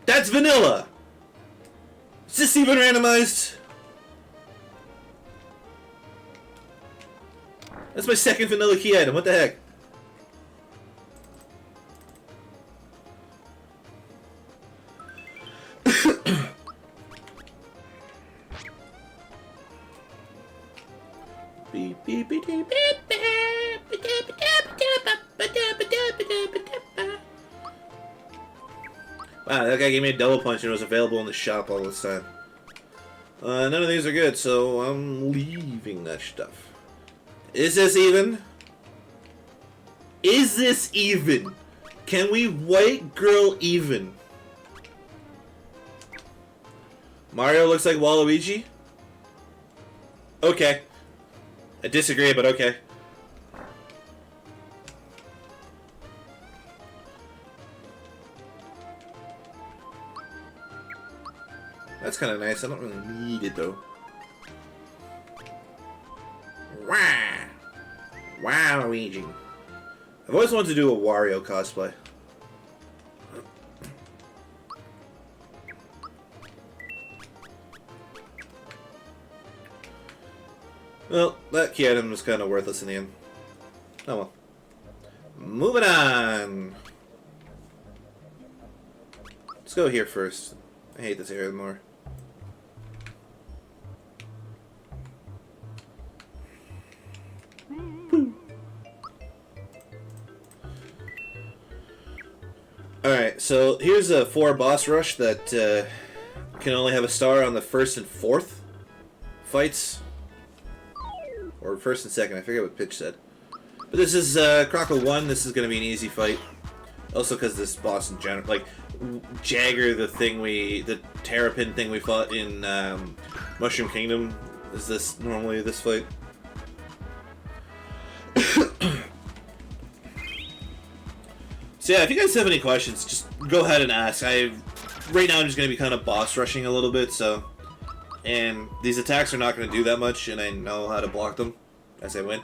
A: That's vanilla! Is this even randomized? That's my second vanilla key item, what the heck? Beep, beep, beep, beep, beep. Wow, that guy gave me a double punch and it was available in the shop all this time. None of these are good, so I'm leaving that stuff. Is this even? Is this even? Can we white girl even? Mario looks like Waluigi? Okay. I disagree, but okay. That's kind of nice. I don't really need it, though. Wow. Wow, Luigi. I've always wanted to do a Wario cosplay. Well, that key item was kind of worthless in the end. Oh well. Moving on! Let's go here first. I hate this area more. Alright, so here's a 4 boss rush that can only have a star on the 1st and 4th fights. Or 1st and 2nd, I forget what Pitch said. But this is Croco 1, this is going to be an easy fight. Also because this boss in general, like Jagger, the Terrapin thing we fought in Mushroom Kingdom, is this normally this fight. So yeah, if you guys have any questions, just go ahead and ask. Right now I'm just going to be kind of boss rushing a little bit, so... And these attacks are not going to do that much, and I know how to block them as I win.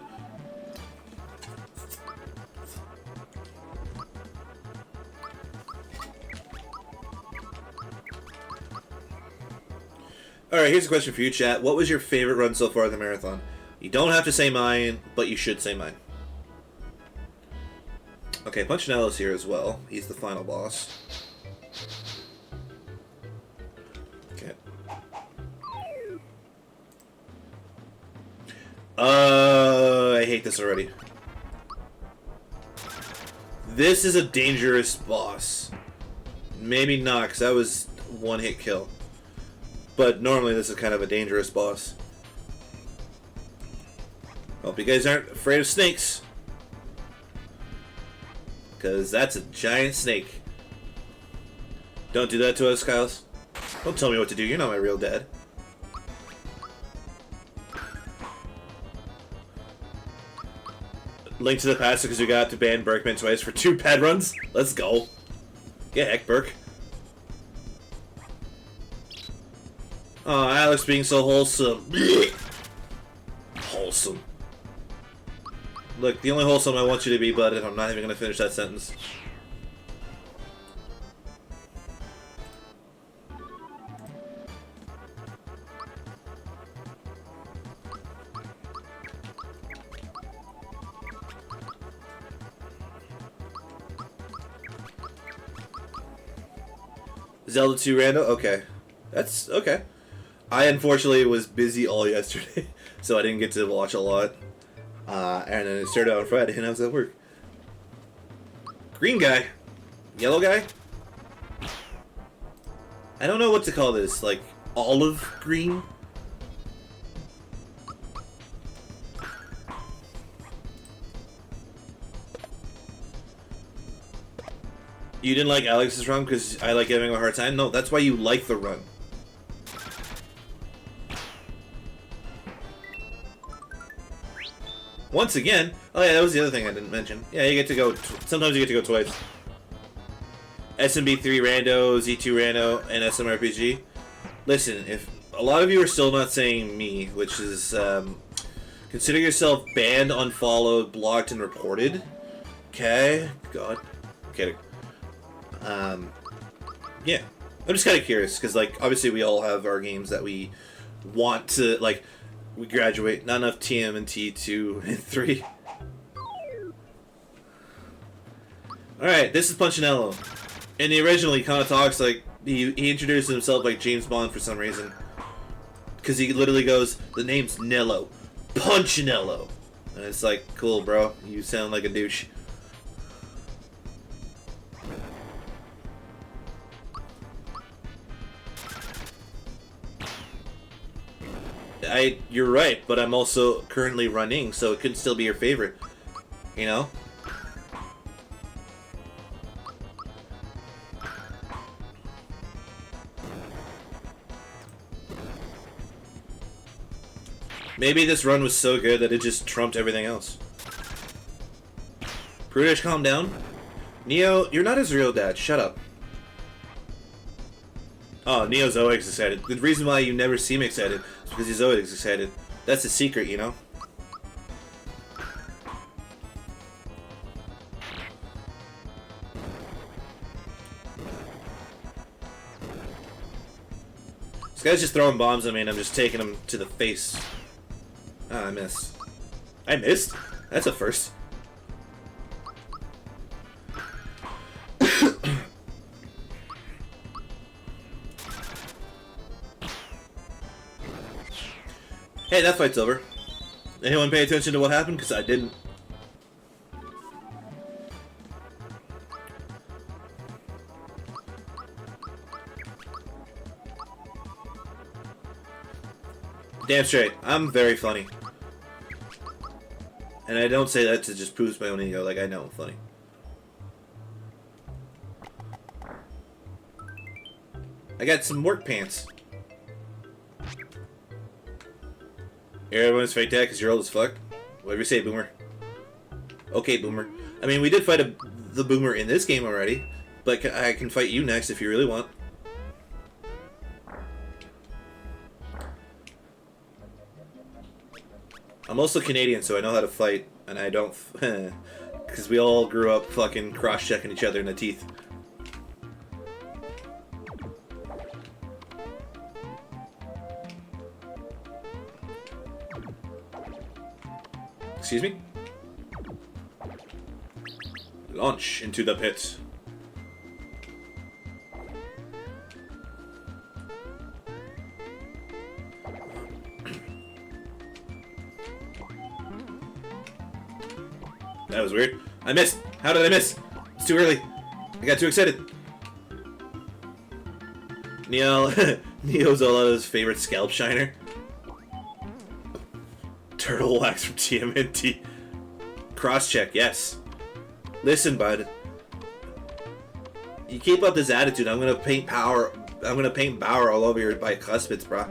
A: Alright, here's a question for you, chat. What was your favorite run so far in the marathon? You don't have to say mine, but you should say mine. Okay, Punchinello's here as well. He's the final boss. Okay. I hate this already. This is a dangerous boss. Maybe not, because that was one-hit kill. But normally this is kind of a dangerous boss. Hope you guys aren't afraid of snakes. Because that's a giant snake. Don't do that to us, Kiles. Don't tell me what to do. You're not my real dad. Link to the past because we got to ban Berkman twice for 2 pad runs. Let's go. Get heck, Burke. Oh, Alex being so wholesome. Wholesome. Look, the only wholesome I want you to be, bud, I'm not even going to finish that sentence. Zelda 2 rando? Okay. That's okay. I unfortunately was busy all yesterday, so I didn't get to watch a lot. And then it started out on Friday, and I was at work. Green guy. Yellow guy? I don't know what to call this. Like, olive green? You didn't like Alex's run because I like giving him a hard time? No, that's why you like the run. Once again, oh yeah, that was the other thing I didn't mention. Yeah, you get to go, sometimes you get to go twice. SMB3 Rando, Z2 Rando, and SMRPG. Listen, if a lot of you are still not saying me, which is, consider yourself banned, unfollowed, blocked, and reported. Okay? God. I'm kidding. Yeah. I'm just kind of curious, because, like, obviously we all have our games that we want to, like, we graduate. Not enough TMNT 2 and 3. Alright, this is Punchinello. In the original, he kind of talks like... He introduces himself like James Bond for some reason. Because he literally goes, the name's Nello. Punchinello. And it's like, cool, bro. You sound like a douche. You're right, but I'm also currently running, so it could still be your favorite. You know? Maybe this run was so good that it just trumped everything else. Prudish, calm down. Neo, you're not his real dad. Shut up. Oh, Neo's always excited. The reason why you never see him excited is because he's always excited. That's the secret, you know? This guy's just throwing bombs at me and I'm just taking him to the face. Ah, I missed. I missed? That's a first. Hey, that fight's over. Anyone pay attention to what happened? Because I didn't. Damn straight. I'm very funny. And I don't say that to just boost my own ego. Like, I know I'm funny. I got some work pants. Everyone's fake dad because you're old as fuck. Whatever you say, Boomer. Okay, Boomer. I mean, we did fight the Boomer in this game already, but I can fight you next if you really want. I'm also Canadian, so I know how to fight, and I don't... Because we all grew up fucking cross-checking each other in the teeth. Excuse me? Launch into the pit. That was weird. I missed. How did I miss? It's too early. I got too excited. Neo's all out of his favorite scalp shiner. Turtle wax from TMNT. Cross-check, yes. Listen, bud. You keep up this attitude, I'm gonna paint power. I'm gonna paint Bauer all over your bicuspids, brah.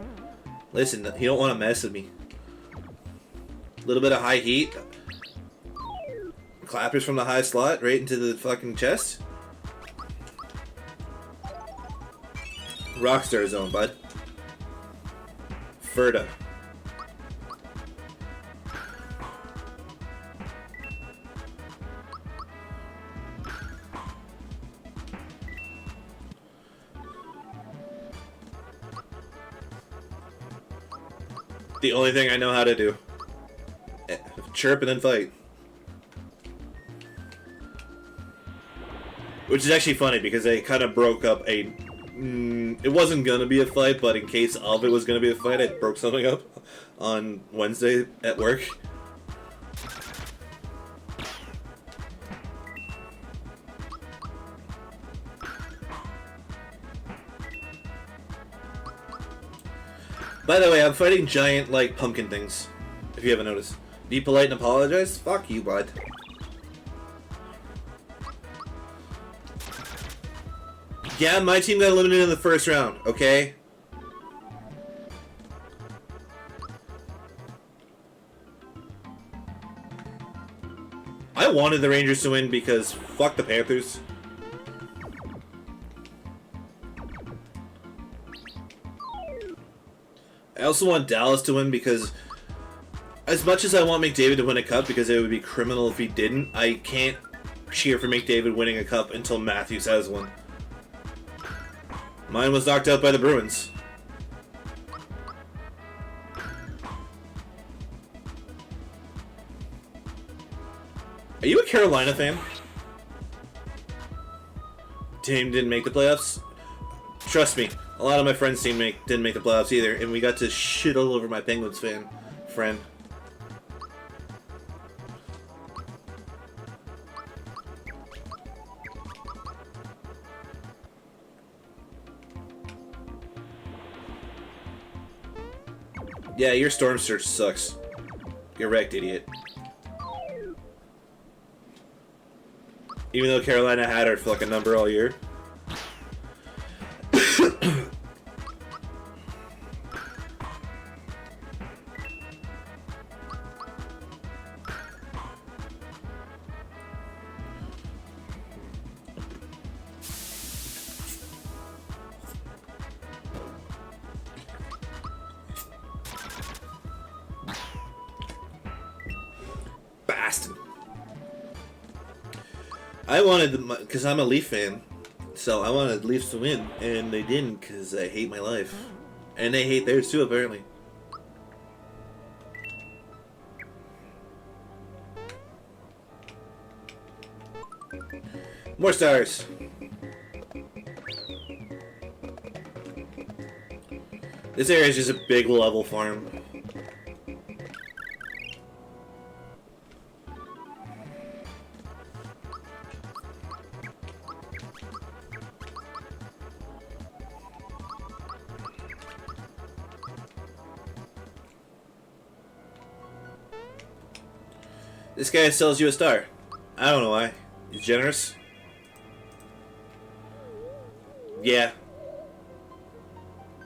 A: Listen, you don't want to mess with me. A little bit of high heat. Clappers from the high slot right into the fucking chest. Rockstar zone, bud. Ferda. The only thing I know how to do. Chirp and then fight. Which is actually funny because they kind of broke up a... it wasn't going to be a fight, but in case of it was going to be a fight, I broke something up on Wednesday at work. By the way, I'm fighting giant, like, pumpkin things, if you haven't noticed. Be polite and apologize? Fuck you, bud. Yeah, my team got eliminated in the first round, okay? I wanted the Rangers to win because fuck the Panthers. I also want Dallas to win because as much as I want McDavid to win a cup because it would be criminal if he didn't, I can't cheer for McDavid winning a cup until Matthews has one. Mine was knocked out by the Bruins. Are you a Carolina fan? Team didn't make the playoffs? Trust me, a lot of my friends' team didn't make the playoffs either, and we got to shit all over my Penguins friend. Yeah, your storm search sucks. You're wrecked, idiot. Even though Carolina had her for like a number all year. blasting. I wanted, because I'm a Leaf fan, so I wanted Leafs to win, and they didn't because I hate my life. And they hate theirs too, apparently. More stars. This area is just a big level farm. This guy sells you a star. I don't know why. He's generous. Yeah.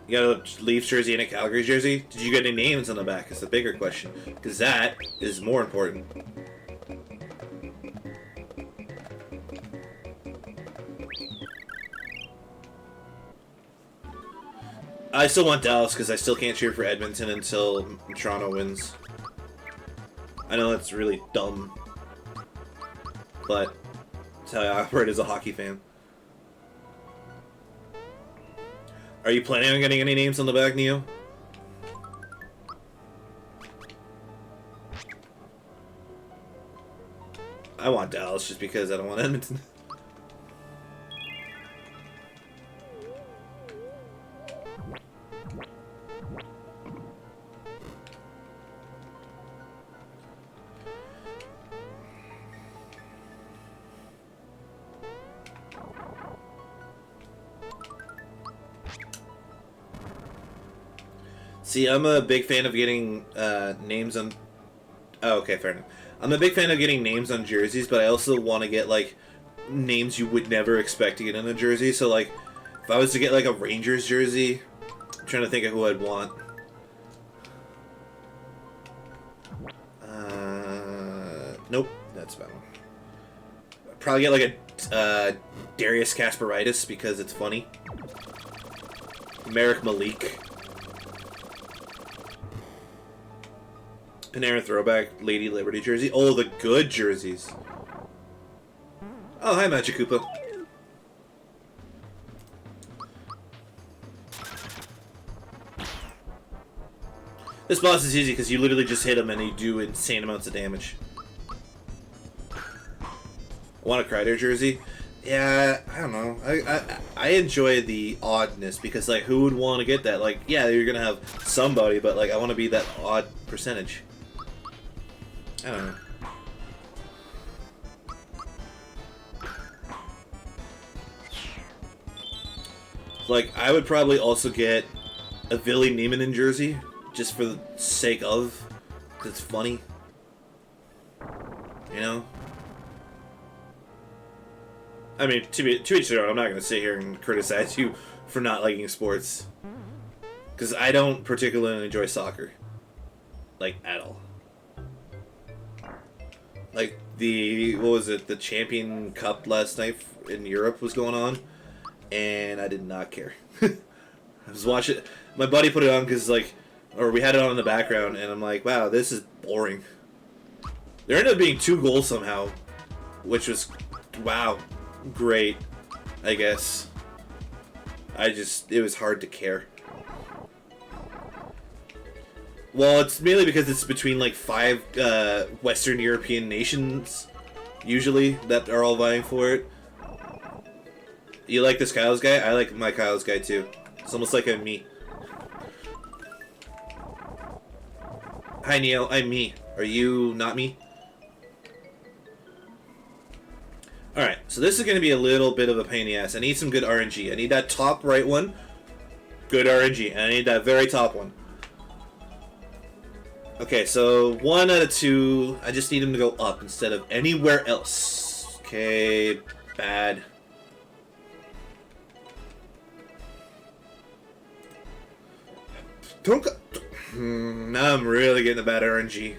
A: You got a Leafs jersey and a Calgary jersey? Did you get any names on the back? Is the bigger question. Because that is more important. I still want Dallas because I still can't cheer for Edmonton until Toronto wins. I know that's really dumb, but that's how I operate as a hockey fan. Are you planning on getting any names on the back, Neo? I want Dallas just because I don't want Edmonton. See, I'm a big fan of getting names on... Oh, okay, fair enough. I'm a big fan of getting names on jerseys, but I also want to get, like, names you would never expect to get in a jersey. So, like, if I was to get, like, a Rangers jersey, I'm trying to think of who I'd want. Nope, that's about one. I'd probably get, like, a Darius Kasparaitis because it's funny. Merrick Malik. Panera Throwback Lady Liberty jersey. Oh, the good jerseys. Oh, hi, Magic Koopa. This boss is easy because you literally just hit him and you do insane amounts of damage. I want a Kreider jersey? Yeah, I don't know. I enjoy the oddness because, like, who would want to get that? Like, yeah, you're going to have somebody, but, like, I want to be that odd percentage. I don't know. Like, I would probably also get a Ville Nieminen jersey, just for the sake of, because it's funny. You know? I mean, to each their own. I'm not going to sit here and criticize you for not liking sports. Because I don't particularly enjoy soccer. Like, at all. Like, what was it, the Champion Cup last night in Europe was going on, and I did not care. I was watching, my buddy put it on because, like, or we had it on in the background, and I'm like, wow, this is boring. There ended up being 2 goals somehow, which was, wow, great, I guess. It was hard to care. Well, it's mainly because it's between, like, 5 Western European nations, usually, that are all vying for it. You like this Kiles guy? I like my Kiles guy, too. It's almost like I'm me. Hi, Neo. I'm me. Are you not me? Alright, so this is going to be a little bit of a pain in the ass. I need some good RNG. I need that top right one. Good RNG. And I need that very top one. Okay, so 1 out of 2. I just need him to go up instead of anywhere else. Okay, bad. Don't go. Now I'm really getting a bad RNG.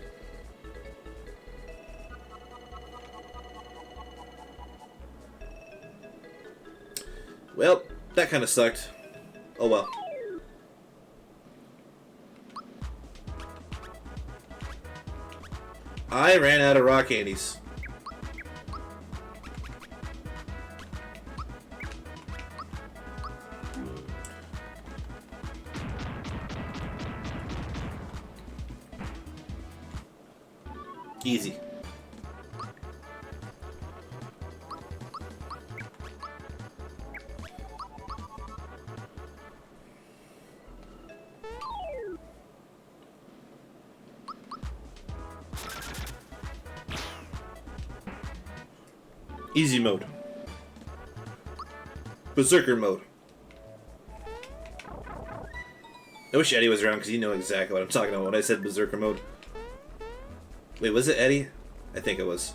A: Well, that kind of sucked. Oh well. I ran out of rock candies. Easy. Easy mode. Berserker mode. I wish Eddie was around because he knows exactly what I'm talking about when I said Berserker mode. Wait, was it Eddie? I think it was.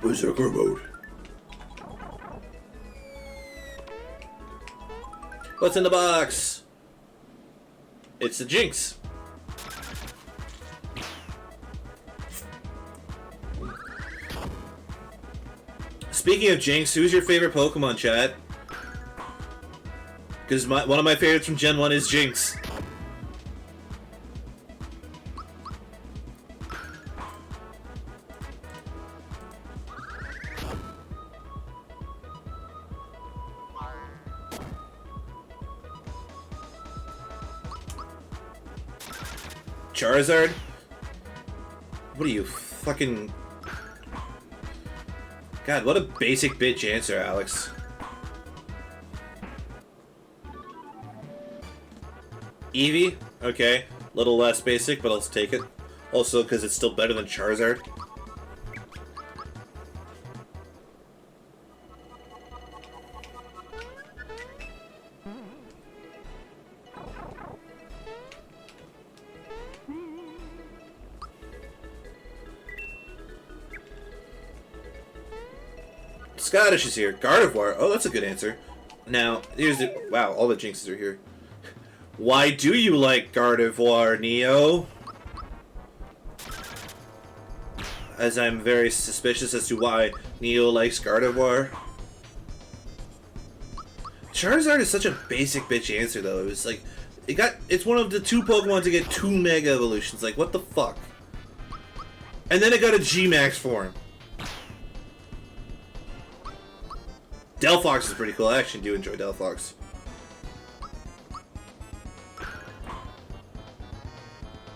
A: Berserker mode. What's in the box? It's the Jinx. Speaking of Jinx, who's your favorite Pokemon, chat? Because one of my favorites from Gen 1 is Jinx. Charizard? What are you, fucking... God, what a basic bitch answer, Alex. Eevee? Okay. A little less basic, but I'll take it. Also, because it's still better than Charizard. Scottish is here. Gardevoir. Oh, that's a good answer. Now, here's the... Wow, all the Jinxes are here. Why do you like Gardevoir, Neo? As I'm very suspicious as to why Neo likes Gardevoir. Charizard is such a basic bitch answer, though. It was like... It's one of the 2 Pokemon to get 2 Mega Evolutions. Like, what the fuck? And then it got a G-Max form. Delphox is pretty cool. I actually do enjoy Delphox.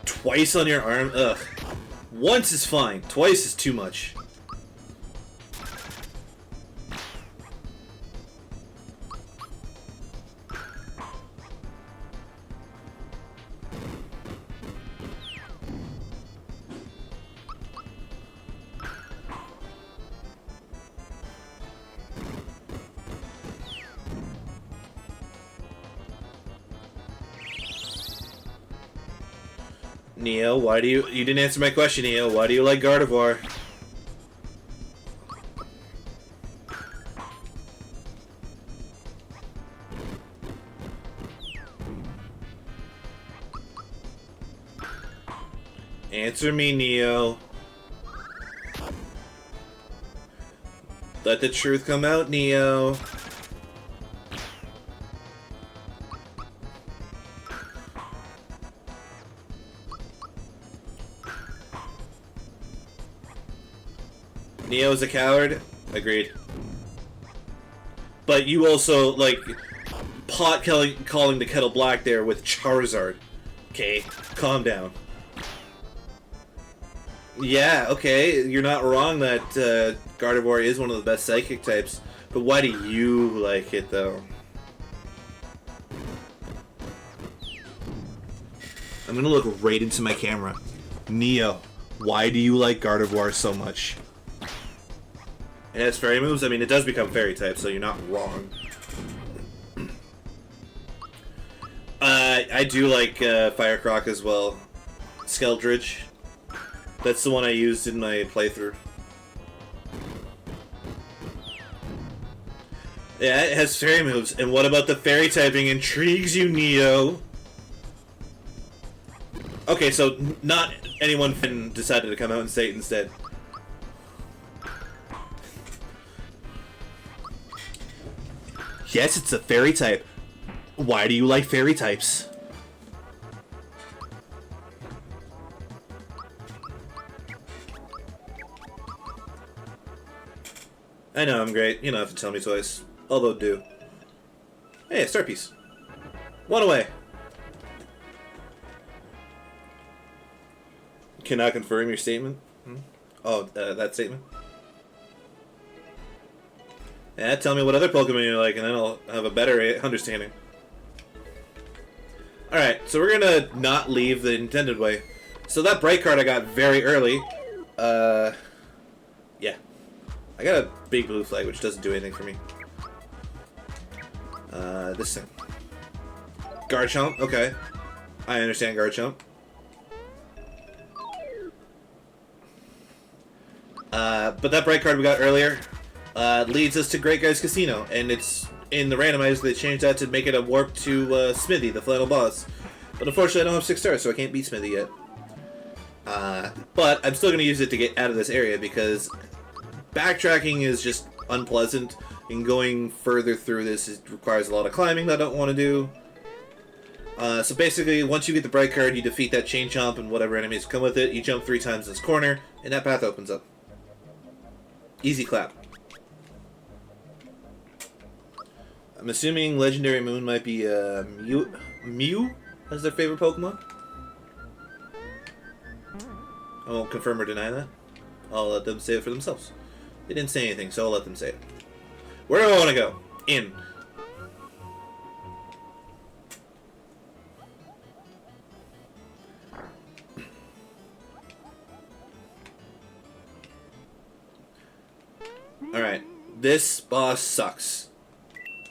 A: Twice on your arm? Ugh. Once is fine. Twice is too much. Neo, why do you didn't answer my question, Neo. Why do you like Gardevoir? Answer me, Neo. Let the truth come out, Neo. Neo's a coward? Agreed. But you also, like, calling the kettle black there with Charizard. Okay, calm down. Yeah, okay, you're not wrong that Gardevoir is one of the best psychic types, but why do you like it, though? I'm gonna look right into my camera. Neo, why do you like Gardevoir so much? It has fairy moves. I mean, it does become fairy type, so you're not wrong. I do like Firecroc as well. Skeldridge. That's the one I used in my playthrough. Yeah, it has fairy moves. And what about the fairy typing intrigues you, Neo? Okay, so not anyone decided to come out and say it instead. Yes, it's a fairy type. Why do you like fairy types? I know I'm great. You don't have to tell me twice. Although do. Hey, a star piece. One away. Cannot confirm your statement. Oh, that statement. Yeah, tell me what other Pokemon you like, and then I'll have a better understanding. Alright, so we're gonna not leave the intended way. So that bright card I got very early. Yeah. I got a big blue flag, which doesn't do anything for me. This thing. Garchomp, okay. I understand Garchomp. But that bright card we got earlier leads us to Great Guy's Casino, and it's in the randomizer they changed that to make it a warp to Smithy, the final boss. But unfortunately I don't have 6 stars, so I can't beat Smithy yet. But I'm still going to use it to get out of this area because backtracking is just unpleasant, and going further through this requires a lot of climbing that I don't want to do. So basically, once you get the bright card, you defeat that chain chomp and whatever enemies come with it. You jump 3 times this corner, and that path opens up. Easy clap. I'm assuming Legendary Moon might be Mew as their favorite Pokemon. I won't confirm or deny that. I'll let them say it for themselves. They didn't say anything, so I'll let them say it. Where do I want to go? In. Alright. This boss sucks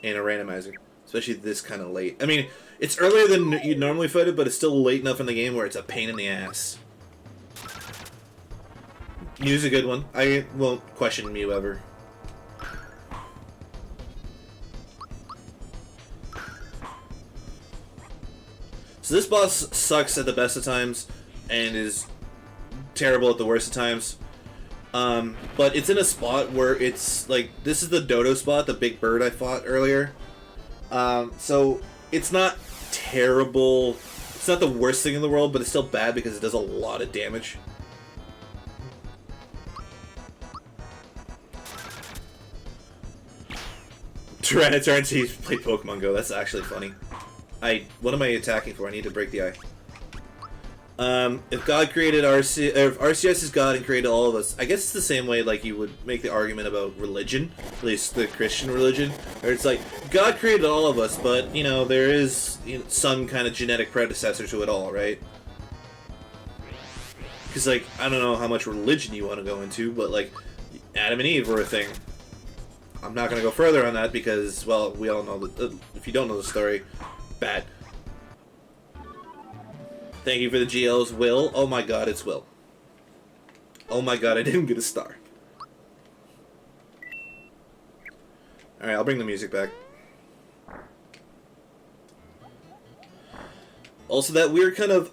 A: in a randomizer. Especially this kind of late. I mean, it's earlier than you'd normally fight it, but it's still late enough in the game where it's a pain in the ass. Mew's a good one. I won't question Mew ever. So this boss sucks at the best of times and is terrible at the worst of times. But it's in a spot where it's like, this is the dodo spot, the big bird I fought earlier. So it's not terrible. It's not the worst thing in the world, but it's still bad because it does a lot of damage. Tyranitar's played Pokemon Go. That's actually funny. What am I attacking for? I need to break the eye. If God created if RCS is God and created all of us, I guess it's the same way like you would make the argument about religion, at least the Christian religion, where it's like God created all of us, but you know there is some kind of genetic predecessor to it all, right? Because like I don't know how much religion you want to go into, but like Adam and Eve were a thing. I'm not going to go further on that because, well, we all know that if you don't know the story, bad. Thank you for the GLs, Will. Oh my god, it's Will. Oh my god, I didn't get a star. Alright, I'll bring the music back. Also, that weird kind of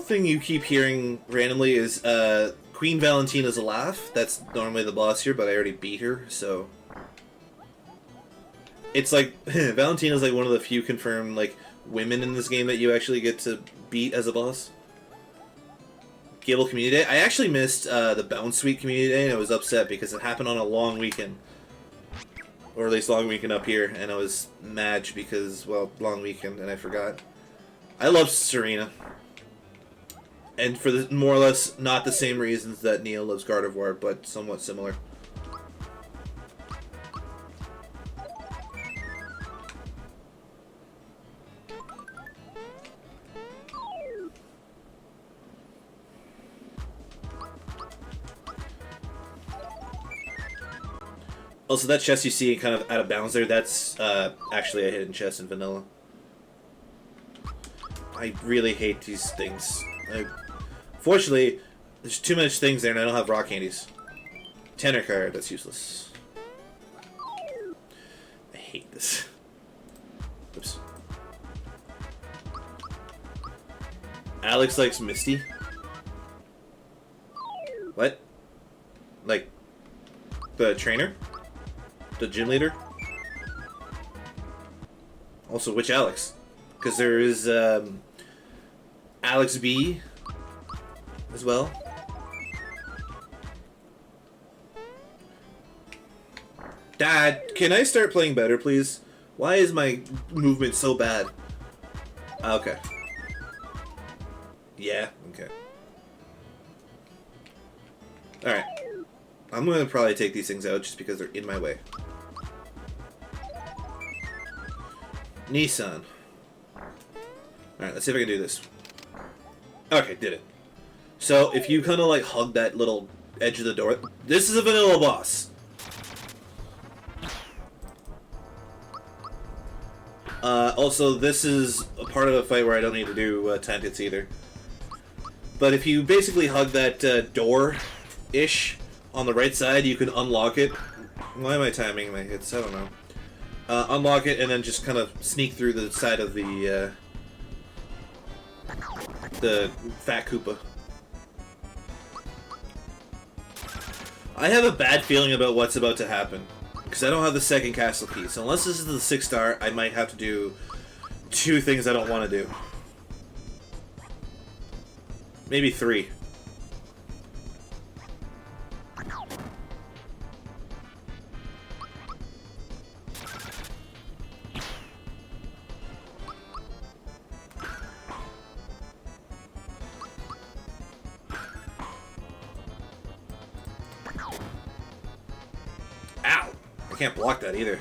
A: thing you keep hearing randomly is Queen Valentina's a laugh. That's normally the boss here, but I already beat her, so... It's like, Valentina's like one of the few confirmed, like, women in this game that you actually get to beat as a boss. Gable Community Day. I actually missed the Bounce Suite Community Day, and I was upset because it happened on a long weekend. Or at least long weekend up here, and I was mad because, well, long weekend, and I forgot. I love Serena. And for the, more or less not the same reasons that Neil loves Gardevoir, but somewhat similar. Also, that chest you see kind of out of bounds there, that's actually a hidden chest in vanilla. I really hate these things. Fortunately, there's too much things there and I don't have rock candies. Tenor card, that's useless. I hate this. Oops. Alex likes Misty. What? Like, the trainer? The gym leader? Also, which Alex? Because there is, Alex B as well. Dad, can I start playing better, please? Why is my movement so bad? Okay. Yeah, okay. Alright. I'm gonna probably take these things out just because they're in my way. Nissan. Alright, let's see if I can do this. Okay, did it. So, if you kind of like hug that little edge of the door, this is a vanilla boss. Also, this is a part of the fight where I don't need to do tactics either. But if you basically hug that door-ish on the right side, you can unlock it. Why am I timing my hits? I don't know. Unlock it and then just kind of sneak through the side of the Fat Koopa. I have a bad feeling about what's about to happen. Because I don't have the second castle key. So unless this is the 6-star, I might have to do 2 things I don't want to do. Maybe 3. Ow! I can't block that either.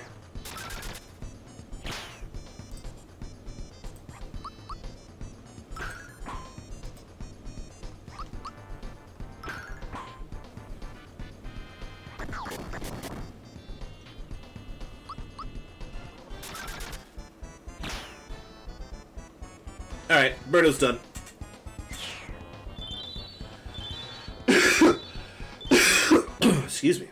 A: Alright, Birdo's done. Excuse me.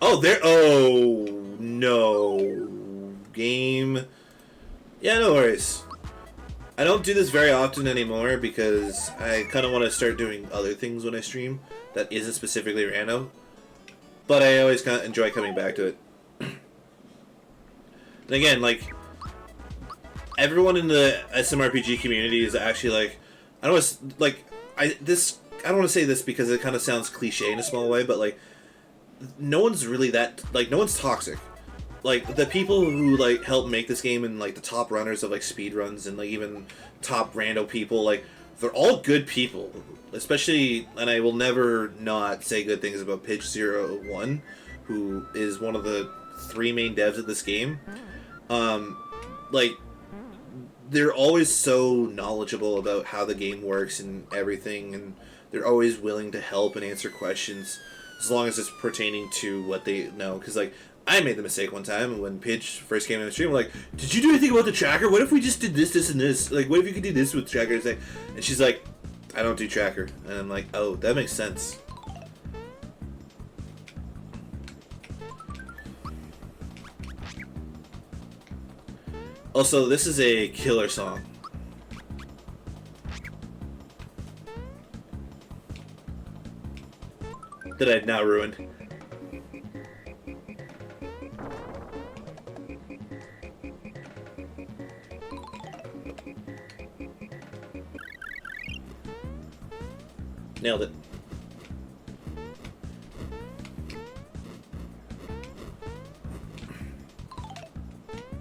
A: Oh, there. Oh, no. Game. Yeah, no worries. I don't do this very often anymore because I kind of want to start doing other things when I stream that isn't specifically rando. But I always kind of enjoy coming back to it. And again, like, everyone in the SMRPG community is actually like, I don't want to, like, I don't want to say this because it kind of sounds cliche in a small way, but like, no one's really that, like, no one's toxic. Like, the people who, like, help make this game and, like, the top runners of, like, speedruns and, like, even top rando people, like, they're all good people. Especially, and I will never not say good things about Pidge01, who is one of the 3 main devs of this game. Like, they're always so knowledgeable about how the game works and everything, and they're always willing to help and answer questions, as long as it's pertaining to what they know. Because, like, I made the mistake one time when Pidge first came in the stream. I'm like, did you do anything about the tracker? What if we just did this, this, and this? Like, what if you could do this with tracker? And she's like, I don't do tracker. And I'm like, oh, that makes sense. Also, this is a killer song. That I've now ruined. Nailed it.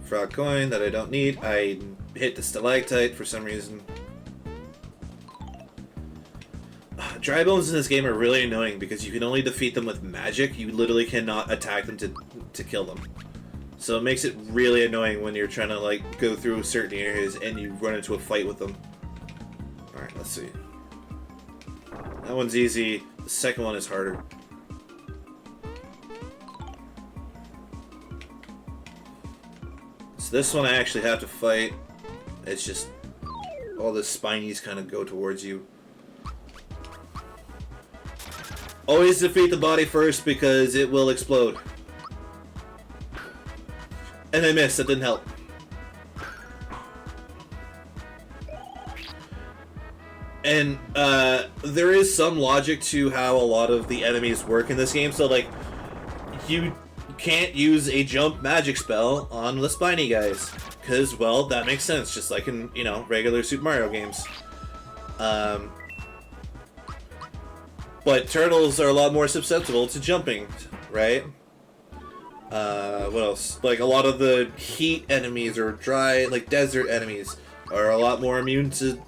A: Frog coin that I don't need. I hit the stalactite for some reason. Dry bones in this game are really annoying because you can only defeat them with magic. You literally cannot attack them to kill them. So it makes it really annoying when you're trying to, like, go through certain areas and you run into a fight with them. Alright, let's see. That one's easy. The second one is harder. So this one I actually have to fight. It's just all the spinies kind of go towards you. Always defeat the body first because it will explode. And I missed. That didn't help. And there is some logic to how a lot of the enemies work in this game. So, like, you can't use a jump magic spell on the spiny guys because, well, that makes sense, just like in, you know, regular Super Mario games. But turtles are a lot more susceptible to jumping, right? What else? Like, a lot of the heat enemies or dry, like, desert enemies are a lot more immune to,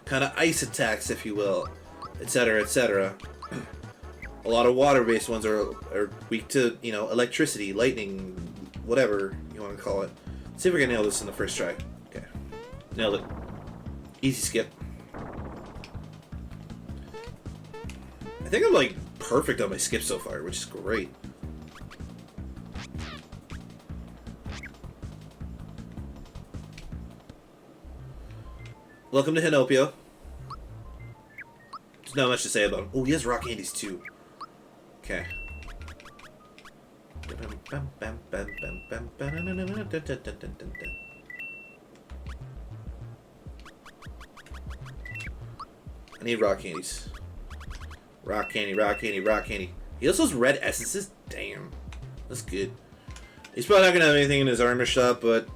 A: kind of ice attacks, if you will, etc., etc. A lot of water-based ones are weak to, you know, electricity, lightning, whatever you want to call it. Let's see if we can nail this in the first try. Okay. Nailed it. Easy skip. I think I'm, like, perfect on my skip so far, which is great. Welcome to Hinopio. There's not much to say about him. Oh, he has rock candies too. Okay. I need rock candies. Rock candy, rock candy, rock candy. He also has red essences? Damn. That's good. He's probably not going to have anything in his armor shop, but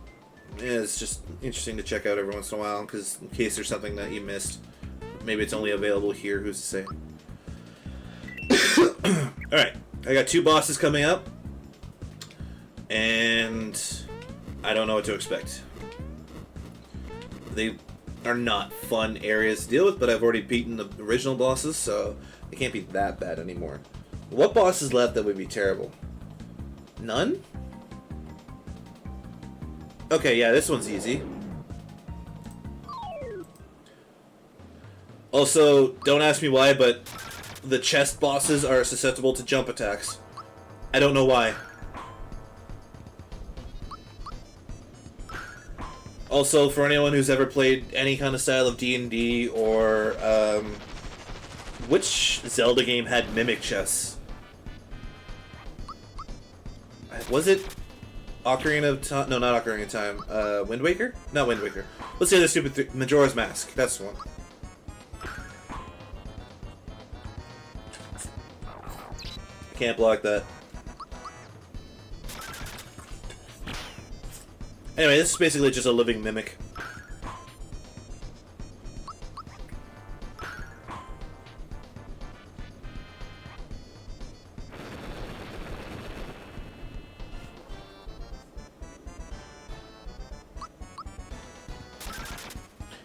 A: yeah, it's just interesting to check out every once in a while, because in case there's something that you missed. Maybe it's only available here, who's to say. Alright, I got 2 bosses coming up, and I don't know what to expect. They are not fun areas to deal with, but I've already beaten the original bosses, so they can't be that bad anymore. What boss is left that would be terrible? None? Okay, yeah, this one's easy. Also, don't ask me why, but the chest bosses are susceptible to jump attacks. I don't know why. Also, for anyone who's ever played any kind of style of D&D or, which Zelda game had mimic chests? Was it Ocarina of Time? No, not Ocarina of Time. Wind Waker? Not Wind Waker. Let's say the stupid Majora's Mask. That's the one. Can't block that. Anyway, this is basically just a living mimic.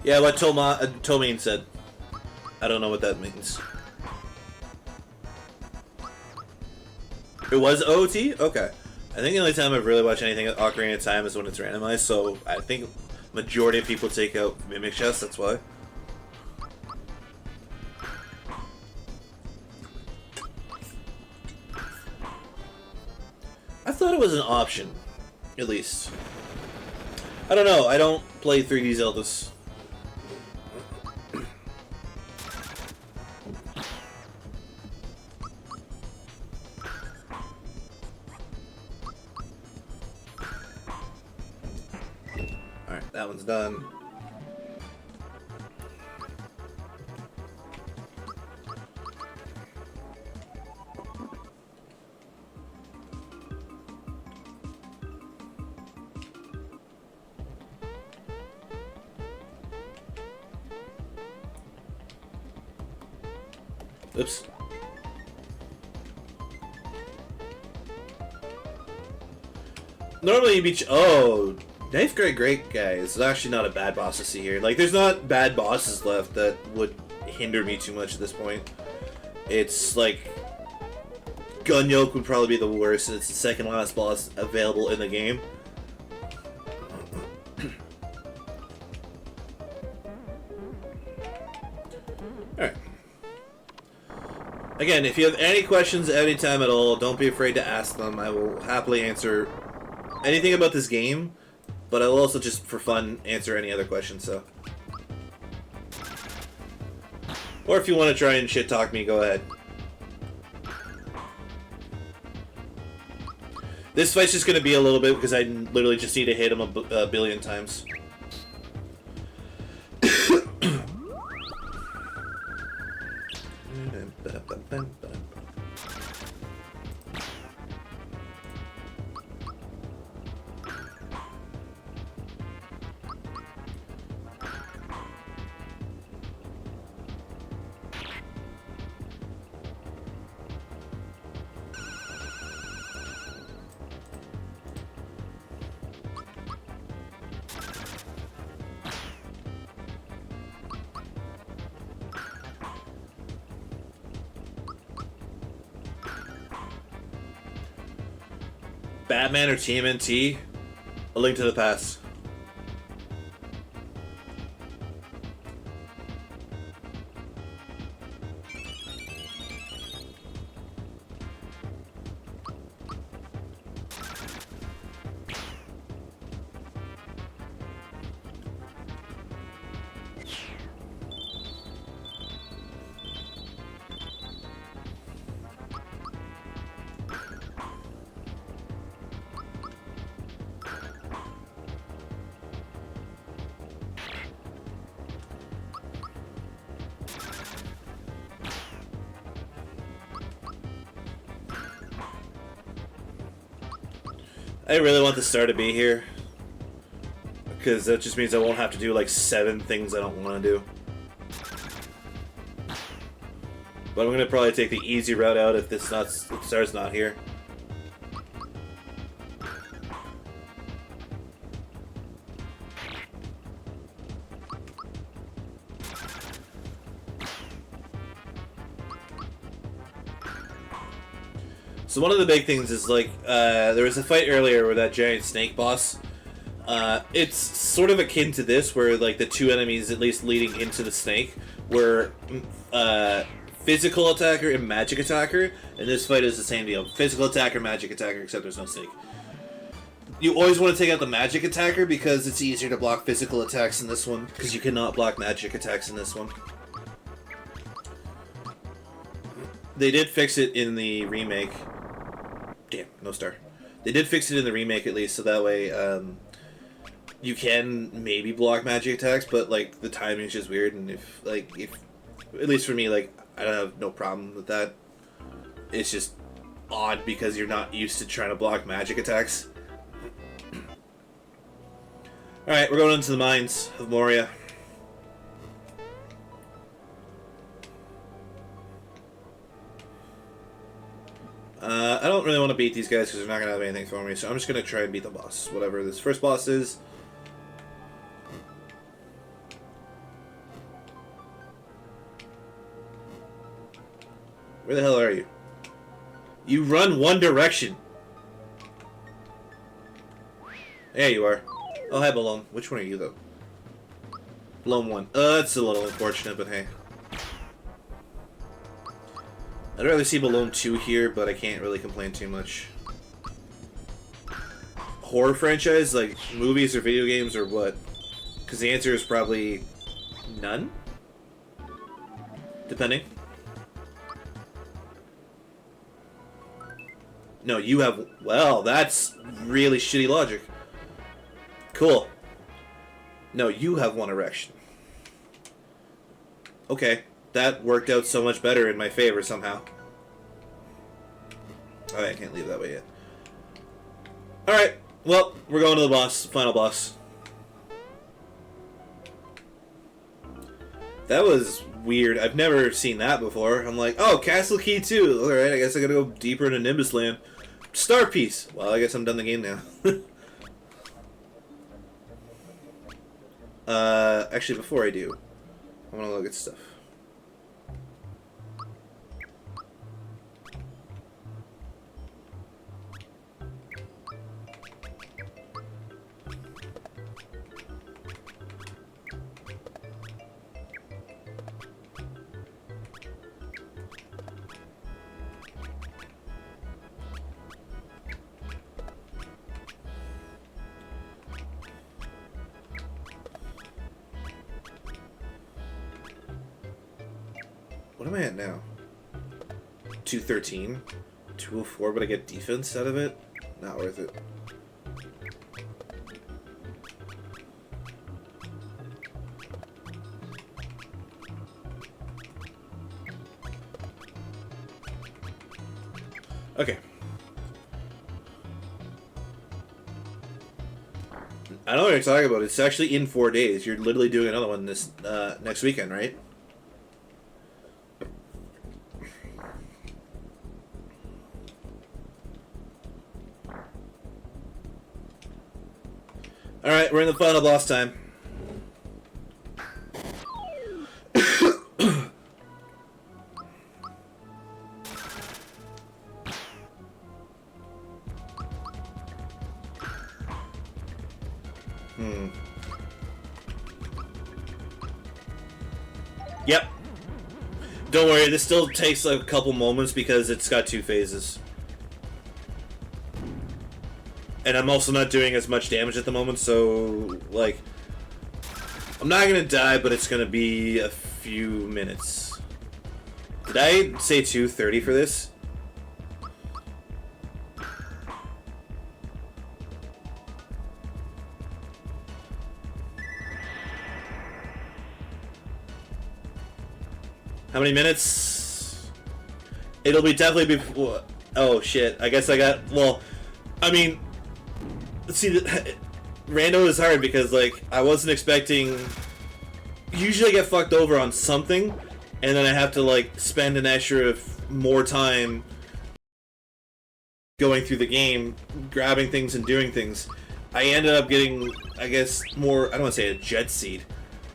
A: Yeah, what Tomine said. I don't know what that means. It was OOT? Okay. I think the only time I've really watched anything at Ocarina of Time is when it's randomized, so I think majority of people take out mimic chests, that's why. I thought it was an option, at least. I don't know, I don't play 3D Zeldas. That one's done. Oops. Normally you beat... Oh... Ninth grade great guys is actually not a bad boss to see here. Like, there's not bad bosses left that would hinder me too much at this point. It's like Gunyoke would probably be the worst, and it's the second last boss available in the game. Alright. Again, if you have any questions at any time at all, don't be afraid to ask them. I will happily answer anything about this game. But I will also, just for fun, answer any other questions, so. Or if you want to try and shit-talk me, go ahead. This fight's just going to be a little bit, because I literally just need to hit him a billion times. Batman or TMNT? A Link to the Past. I really want the star to be here, because that just means I won't have to do like 7 things I don't want to do. But I'm gonna probably take the easy route out if the star's not here. So one of the big things is, like, there was a fight earlier with that giant snake boss. It's sort of akin to this, where, like, the 2 enemies, at least leading into the snake, were physical attacker and magic attacker, and this fight is the same deal. Physical attacker, magic attacker, except there's no snake. You always want to take out the magic attacker because it's easier to block physical attacks in this one, because you cannot block magic attacks in this one. They did fix it in the remake. Damn, no star. They did fix it in the remake at least, so that way you can maybe block magic attacks, but like the timing is just weird. And if at least for me, like, I don't have no problem with that. It's just odd because you're not used to trying to block magic attacks. All right, we're going into the mines of Moria. I don't really want to beat these guys because they're not going to have anything for me, so I'm just going to try and beat the boss. Whatever this first boss is. Where the hell are you? You run one direction. There you are. Oh, hi, Balloon. Which one are you, though? Balloon 1. That's a little unfortunate, but hey. I'd rather see Balloon 2 here, but I can't really complain too much. Horror franchise? Like, movies or video games or what? Because the answer is probably none? Depending. No, you have... Well, that's really shitty logic. Cool. No, you have one erection. Okay. That worked out so much better in my favor somehow. Oh, I can't leave that way yet. Alright, well, we're going to the boss, final boss. That was weird. I've never seen that before. I'm like, oh, Castle Key 2. Alright, I guess I gotta go deeper into Nimbus Land. Star Piece. Well, I guess I'm done the game now. Actually, before I do, I want to look at stuff. What am I at now? 213? 204, but I get defense out of it? Not worth it. Okay. I know what you're talking about. It's actually in 4 days. You're literally doing another one this next weekend, right? Alright, we're in the final boss time. Yep. Don't worry, this still takes like a couple moments because it's got 2 phases. And I'm also not doing as much damage at the moment, so, like, I'm not gonna die, but it's gonna be a few minutes. Did I say 2:30 for this? How many minutes? It'll be definitely before. Oh shit! I guess I got. Well, I mean, see, rando is hard because like I wasn't expecting. Usually, I get fucked over on something, and then I have to like spend an extra more time going through the game, grabbing things and doing things. I ended up getting, I guess, more. I don't want to say a jet seed,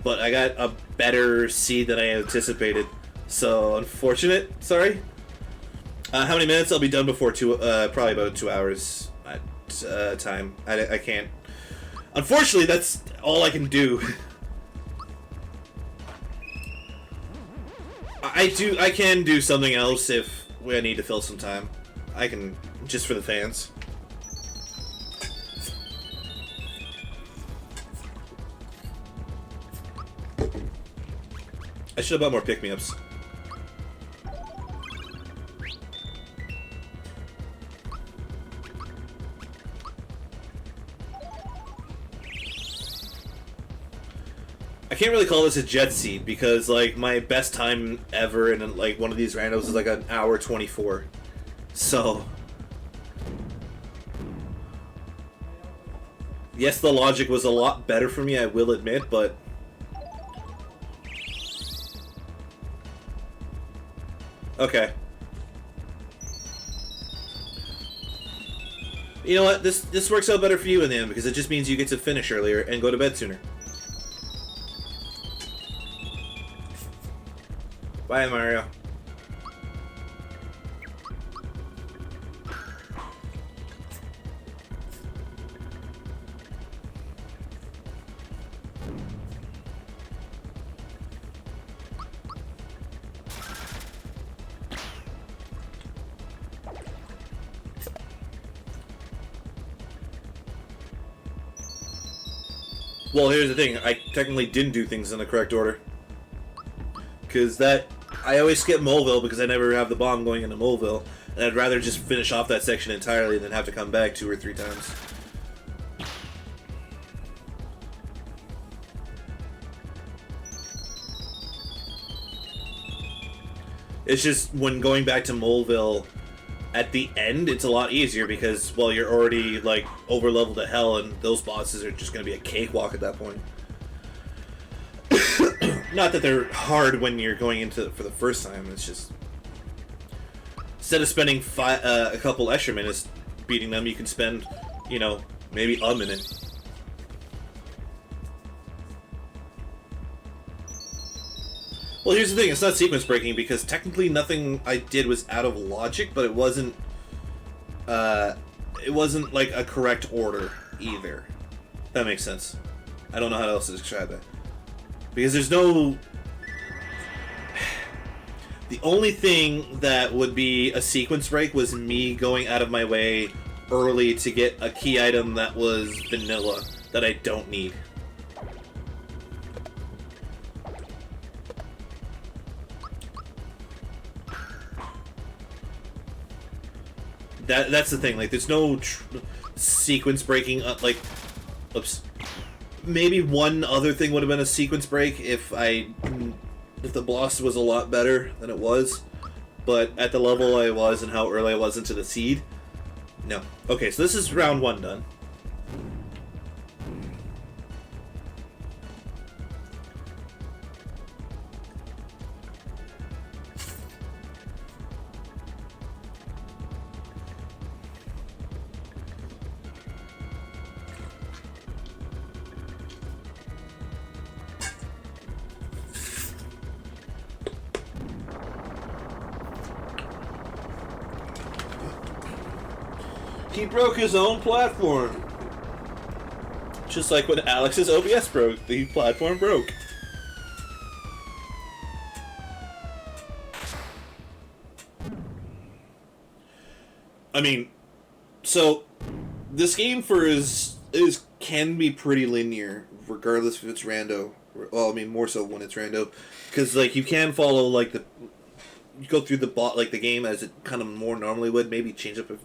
A: but I got a better seed than I anticipated. So, unfortunate. Sorry. How many minutes? I'll be done before probably about 2 hours time. I can't. Unfortunately, that's all I can do. I can do something else if I need to fill some time. I can, just for the fans. I should have bought more pick-me-ups. I can't really call this a jet seat because like my best time ever in like one of these randos is like an hour 24. So yes, the logic was a lot better for me, I will admit, but okay. You know what? This works out better for you in the end because it just means you get to finish earlier and go to bed sooner. Bye, Mario. Well, here's the thing. I technically didn't do things in the correct order. Because I always skip Moleville because I never have the bomb going into Moleville. And I'd rather just finish off that section entirely than have to come back 2 or 3 times. It's just when going back to Moleville at the end, it's a lot easier because, well, you're already, like, over-leveled to hell and those bosses are just going to be a cakewalk at that point. Not that they're hard when you're going into it for the first time, it's just... Instead of spending a couple extra minutes beating them, you can spend, you know, maybe a minute. Well, here's the thing, it's not sequence breaking because technically nothing I did was out of logic, but it wasn't like a correct order either. That makes sense. I don't know how else to describe that. Because there's no... The only thing that would be a sequence break was me going out of my way early to get a key item that was vanilla that I don't need. That's the thing, like, there's no sequence breaking, like, oops. Maybe one other thing would have been a sequence break if the boss was a lot better than it was, but at the level I was and how early I was into the seed, no. Okay, so this is round 1 done. He broke his own platform. Just like when Alex's OBS broke, the platform broke. I mean, so this game can be pretty linear, regardless if it's rando. Well, I mean, more so when it's rando, because like you can follow like you go through the game as it kind of more normally would. Maybe change up an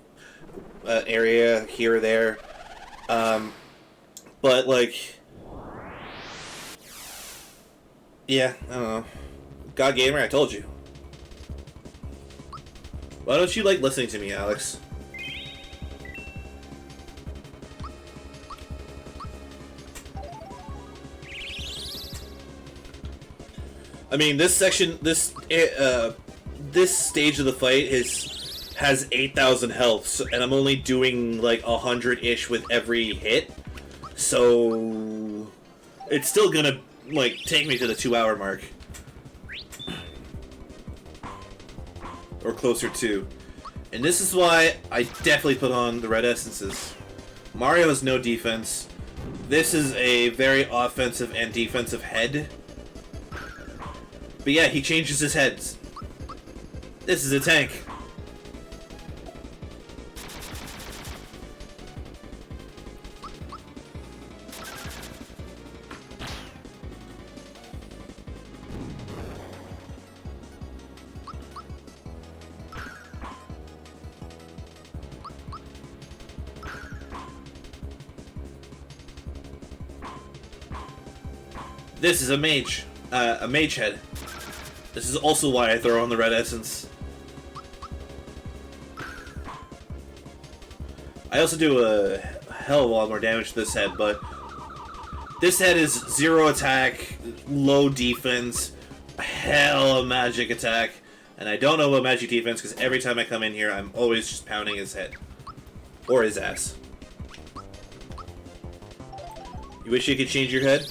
A: area here or there, but like, yeah, I don't know. God Gamer, I told you. Why don't you like listening to me, Alex? I mean, this stage of the fight has 8,000 health, and I'm only doing like 100-ish with every hit, so it's still gonna like take me to the 2-hour mark, or closer to. And this is why I definitely put on the red essences. Mario has no defense. This is a very offensive and defensive head. But yeah, he changes his heads. This is a tank. This is a mage head. This is also why I throw on the red essence. I also do a hell of a lot more damage to this head, but this head is 0 attack, low defense, hell of magic attack, and I don't know about magic defense because every time I come in here, I'm always just pounding his head. Or his ass. You wish you could change your head?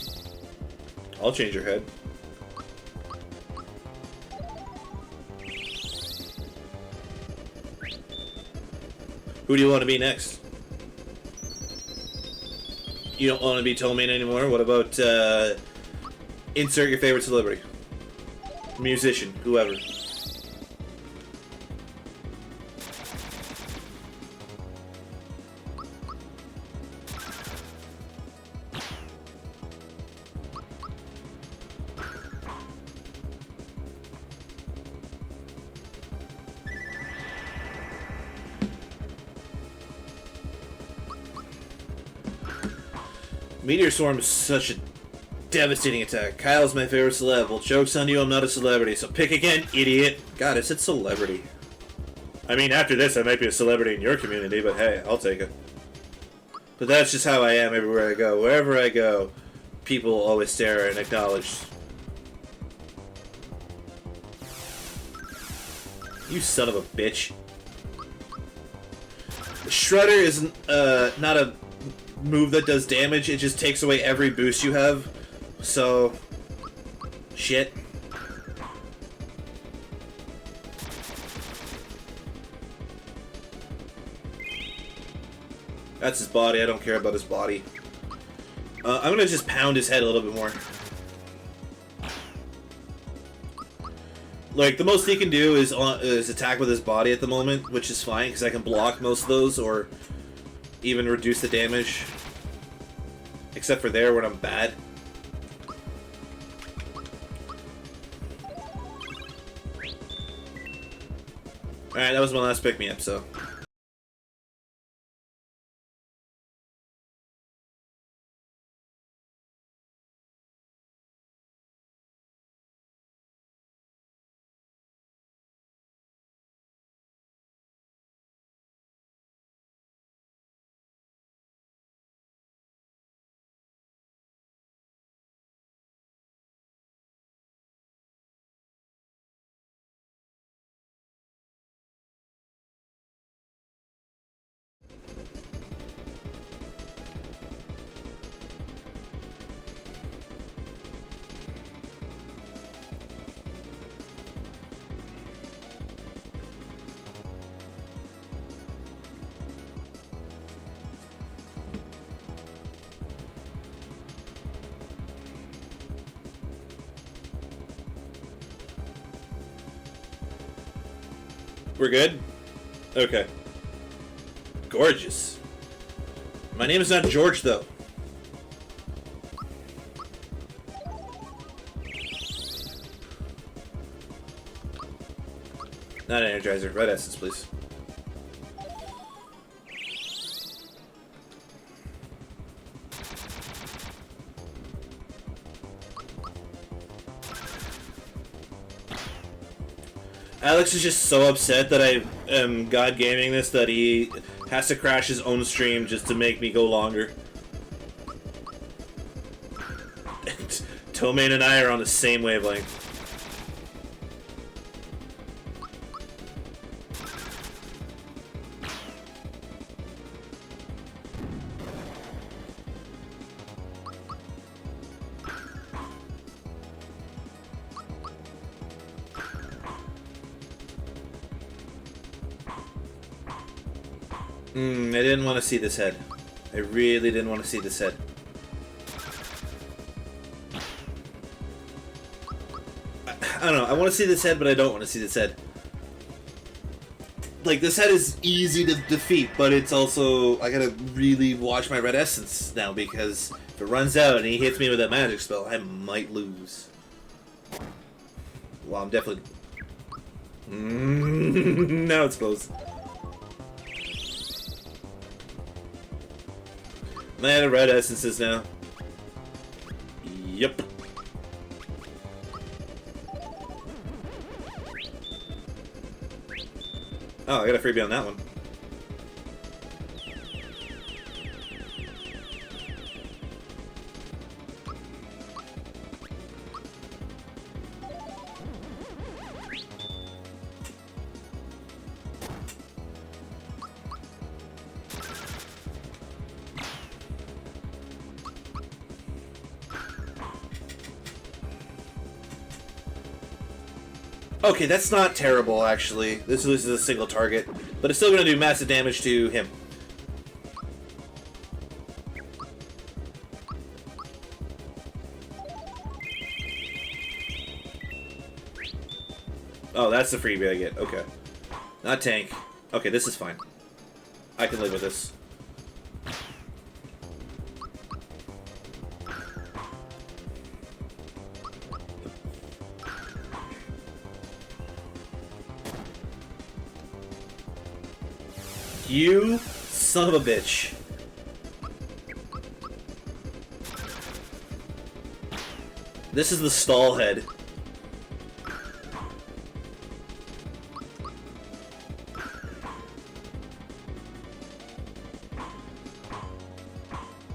A: I'll change your head. Who do you want to be next? You don't want to be Tomain anymore? What about, insert your favorite celebrity. Musician, whoever. Meteor Swarm is such a devastating attack. Kyle's my favorite celeb. Well, joke's on you, I'm not a celebrity, so pick again, idiot. God, I said celebrity. I mean, after this, I might be a celebrity in your community, but hey, I'll take it. But that's just how I am everywhere I go. Wherever I go, people always stare and acknowledge. You son of a bitch. Shredder is not a move that does damage, it just takes away every boost you have. So, shit. That's his body, I don't care about his body. I'm gonna just pound his head a little bit more. Like, the most he can do is attack with his body at the moment, which is fine, because I can block most of those, or even reduce the damage. Except for there, when I'm bad. Alright, that was my last pick-me-up, so... We're good? Okay. gorgeous. My name is not George, though. Not Energizer. Red Essence, please. Alex is just so upset that I am God gaming this that he has to crash his own stream just to make me go longer. Tomain and I are on the same wavelength. I didn't want to see this head. I really didn't want to see this head. I don't know. I want to see this head, but I don't want to see this head. Like, this head is easy to defeat, but it's also... I gotta really watch my red essence now, because if it runs out and he hits me with that magic spell, I might lose. Well, I'm definitely... now it's close. Am I out of red essences now? Yep. Oh, I got a freebie on that one. Okay, that's not terrible, actually. This loses a single target, but it's still going to do massive damage to him. Oh, that's the freebie I get. Okay. Not tank. Okay, this is fine. I can live with this. You son of a bitch. This is the stall head.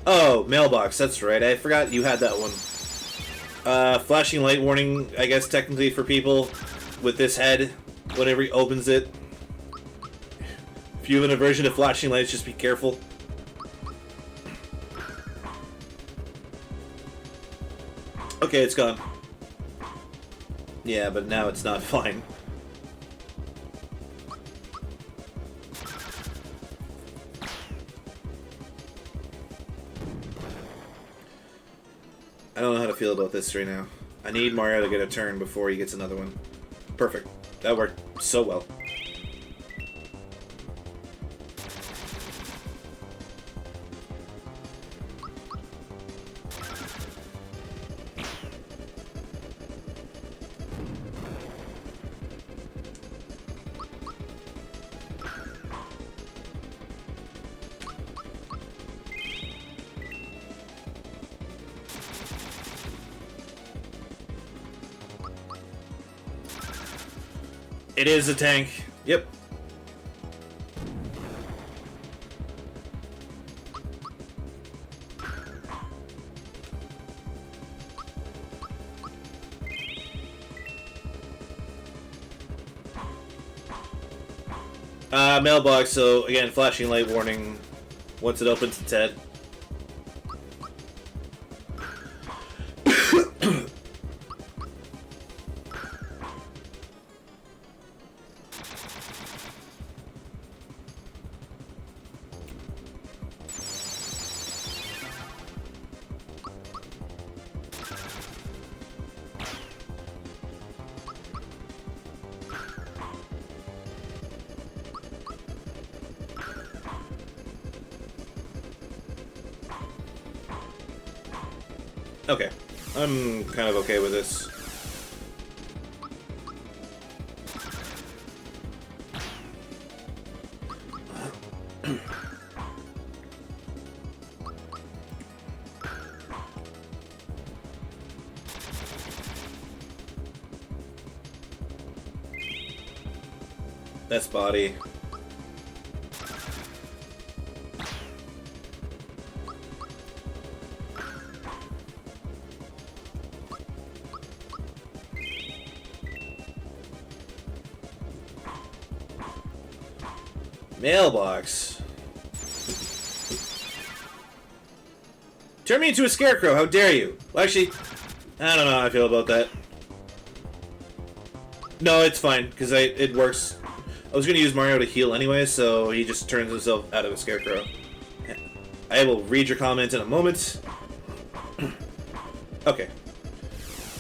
A: Oh, mailbox, that's right. I forgot you had that one. Flashing light warning, I guess, technically for people with this head whenever he opens it. If you have an aversion to flashing lights, just be careful. Okay, it's gone. Yeah, but now it's not fine. I don't know how to feel about this right now. I need Mario to get a turn before he gets another one. Perfect. That worked so well. It is a tank. Yep. Mailbox, so again, flashing light warning once it opens its head. Okay. I'm kind of okay with this. That's body. Mailbox. Turn me into a scarecrow, how dare you? Well, actually, I don't know how I feel about that. No, it's fine, because it works. I was going to use Mario to heal anyway, so he just turns himself out of a scarecrow. I will read your comment in a moment. Okay.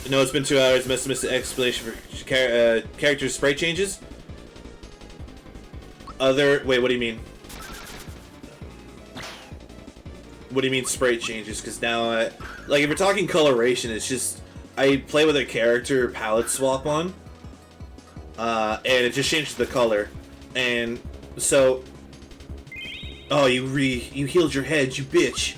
A: You know, it's been 2 hours. Missed the explanation for character sprite changes. Wait, what do you mean? What do you mean sprite changes? Because now, like, if we're talking coloration, it's just I play with a character palette swap on, and it just changes the color, and so. Oh, you healed your head, you bitch.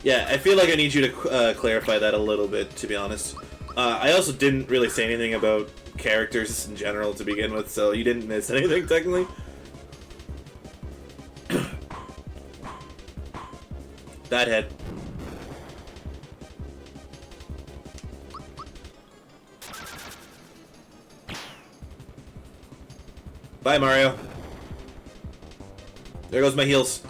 A: Yeah, I feel like I need you to clarify that a little bit, to be honest. I also didn't really say anything about characters in general to begin with, so you didn't miss anything technically. That head. Bye, Mario. There goes my heals.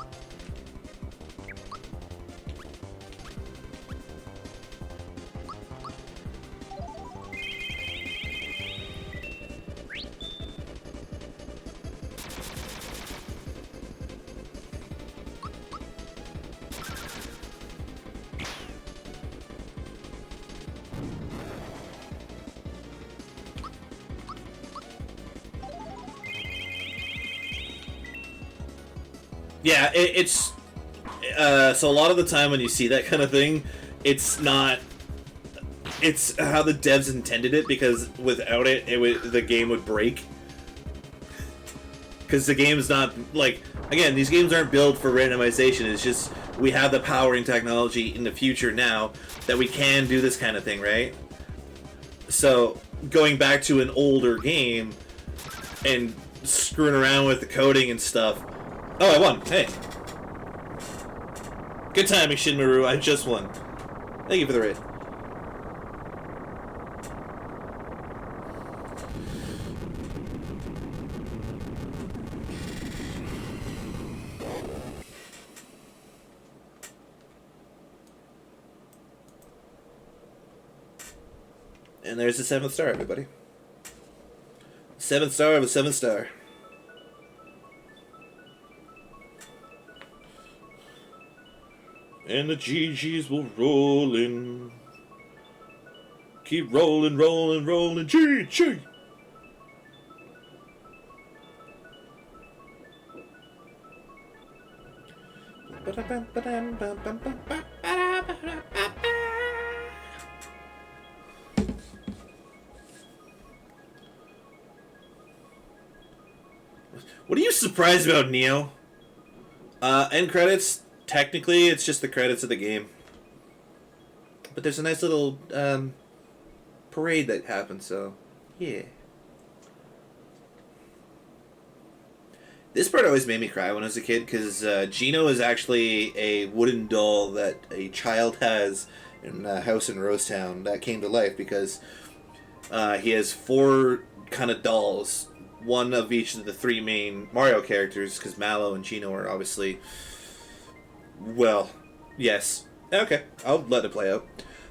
A: Yeah, it's so a lot of the time when you see that kind of thing, it's not. It's how the devs intended it, because without it, the game would break. Because the game is not like, again, these games aren't built for randomization. It's just we have the powering technology in the future now that we can do this kind of thing, right? So going back to an older game and screwing around with the coding and stuff. Oh, I won. Hey. Good timing, Shinmaru. I just won. Thank you for the raid. And there's the 7th star, everybody. 7th star of a 7th star. And the GGs will roll in. Keep rolling, rolling, rolling. GG! What are you surprised about, Neo? End credits. Technically, it's just the credits of the game. But there's a nice little parade that happens, so yeah. This part always made me cry when I was a kid, because Gino is actually a wooden doll that a child has in a house in Rosetown that came to life because he has 4 kind of dolls, one of each of the 3 main Mario characters, because Mallow and Gino are obviously... Well, yes. Okay, I'll let it play out.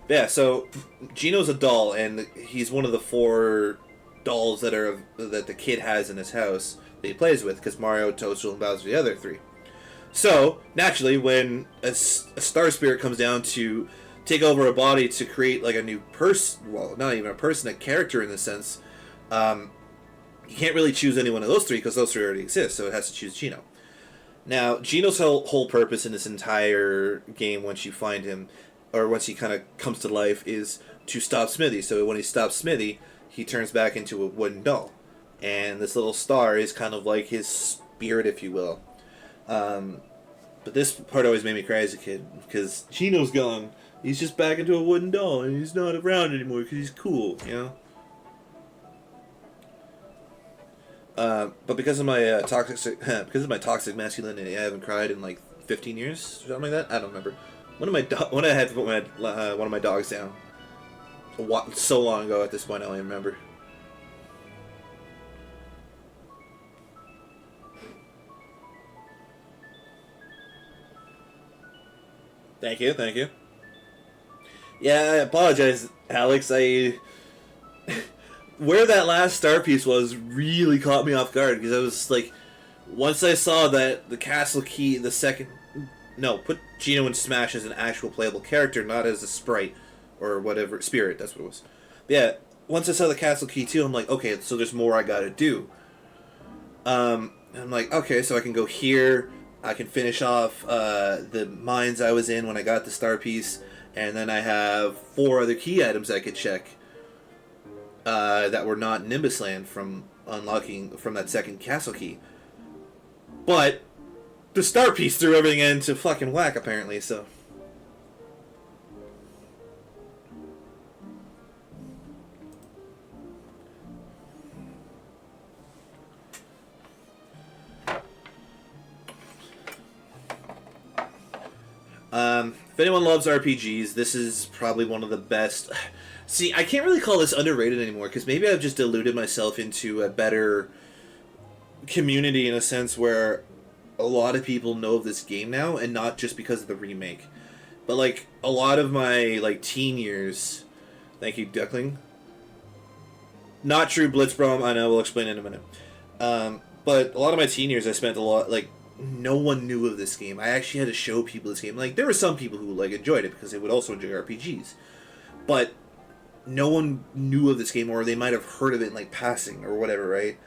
A: But yeah, so Gino's a doll, and he's one of the 4 dolls that the kid has in his house that he plays with, because Mario, Toadstool, and Bowser are the other 3. So, naturally, when a Star Spirit comes down to take over a body to create like a new person, well, not even a person, a character in the sense, you can't really choose any one of those 3 because those 3 already exist, so it has to choose Gino. Now, Gino's whole purpose in this entire game, once you find him, or once he kind of comes to life, is to stop Smithy. So when he stops Smithy, he turns back into a wooden doll. And this little star is kind of like his spirit, if you will. But this part always made me cry as a kid, because Chino's gone. He's just back into a wooden doll, and he's not around anymore because he's cool, you know? But because of my toxic masculinity, I haven't cried in like 15 years or something like that. I don't remember. When I had to put one of my dogs down, so long ago at this point, I don't even remember. Thank you, thank you. Yeah, I apologize, Alex. Where that last star piece was really caught me off guard, because I was like, once I saw that the castle key, put Gino in Smash as an actual playable character, not as a sprite or whatever, spirit, that's what it was. But yeah, once I saw the castle key too, I'm like, okay, so there's more I gotta do. I'm like, okay, so I can go here, I can finish off the mines I was in when I got the star piece, and then I have 4 other key items I could check that were not Nimbus Land from unlocking from that second castle key. But the star piece threw everything into fucking whack, apparently, so. If anyone loves RPGs, this is probably one of the best. See, I can't really call this underrated anymore, because maybe I've just deluded myself into a better community in a sense where a lot of people know of this game now, and not just because of the remake. But, like, a lot of my, like, teen years... Thank you, Duckling. Not true, Blitzbrom, I know, we'll explain in a minute. But a lot of my teen years I spent a lot, like... No one knew of this game. I actually had to show people this game. Like, there were some people who, like, enjoyed it because they would also enjoy RPGs. But no one knew of this game, or they might have heard of it in, like, passing or whatever, right?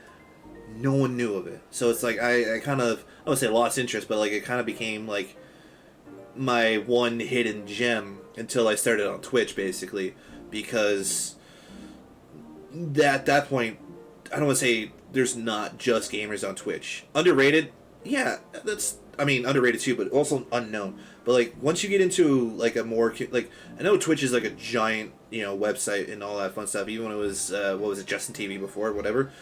A: No one knew of it. So it's like, I kind of, I wouldn't say lost interest, but, like, it kind of became, like, my one hidden gem until I started on Twitch, basically. Because at that point, I don't want to say there's not just gamers on Twitch. Underrated? Yeah, that's, I mean, underrated too, but also unknown. But, like, once you get into, like, a more, like, I know Twitch is, like, a giant, you know, website and all that fun stuff, even when it was, what was it, NissanTV before, whatever.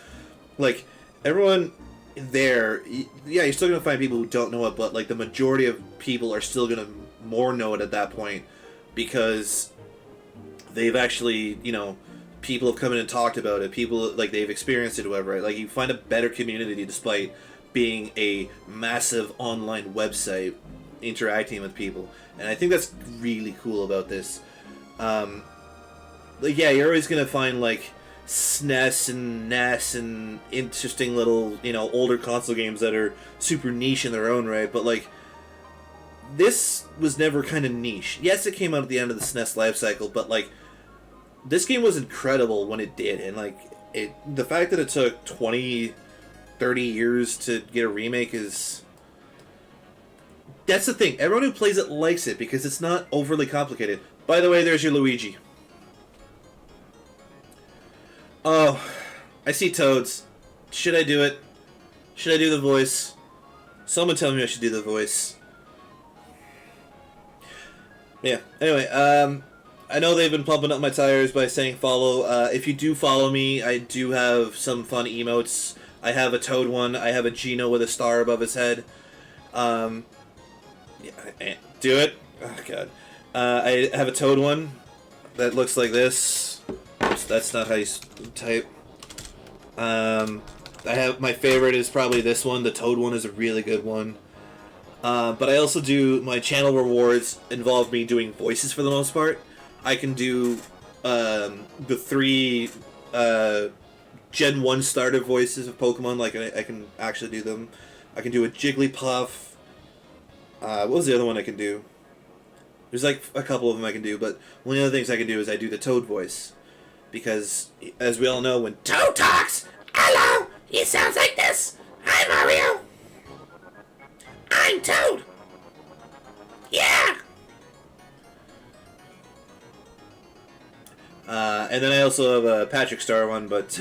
A: Like, everyone there, yeah, you're still going to find people who don't know it, but, like, the majority of people are still going to more know it at that point, because they've actually, you know, people have come in and talked about it, people, like, they've experienced it or whatever, right? Like, you find a better community despite being a massive online website interacting with people, and I think that's really cool about this. Like, yeah, you're always gonna find like SNES and NES and interesting little, you know, older console games that are super niche in their own right, but like, this was never kind of niche. Yes, it came out at the end of the SNES life cycle, but like, this game was incredible when it did, and like, the fact that it took 20-30 years to get a remake is... That's the thing. Everyone who plays it likes it because it's not overly complicated. By the way, there's your Luigi. Oh, I see Toads. Should I do it? Should I do the voice? Someone tell me I should do the voice. Yeah, anyway, I know they've been pumping up my tires by saying follow. If you do follow me, I do have some fun emotes. I have a Toad one. I have a Gino with a star above his head. Yeah, do it. Oh, God. I have a Toad one that looks like this. Oops, that's not how you type. I have my favorite is probably this one. The Toad one is a really good one. But I also do, my channel rewards involve me doing voices for the most part. I can do the 3 Gen 1 starter voices of Pokemon, like I can actually do them. I can do a Jigglypuff. What was the other one I can do? There's like a couple of them I can do, but one of the other things I can do is I do the Toad voice. Because, as we all know, when Toad talks, hello, he sounds like this. Hi, Mario. I'm Toad. Yeah. And then I also have a Patrick Star one, but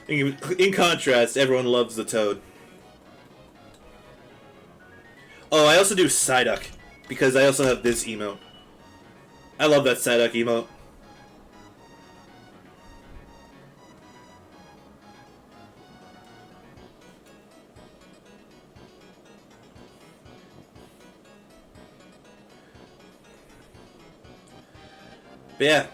A: in contrast, everyone loves the Toad. Oh, I also do Psyduck, because I also have this emote. I love that Psyduck emote. But yeah.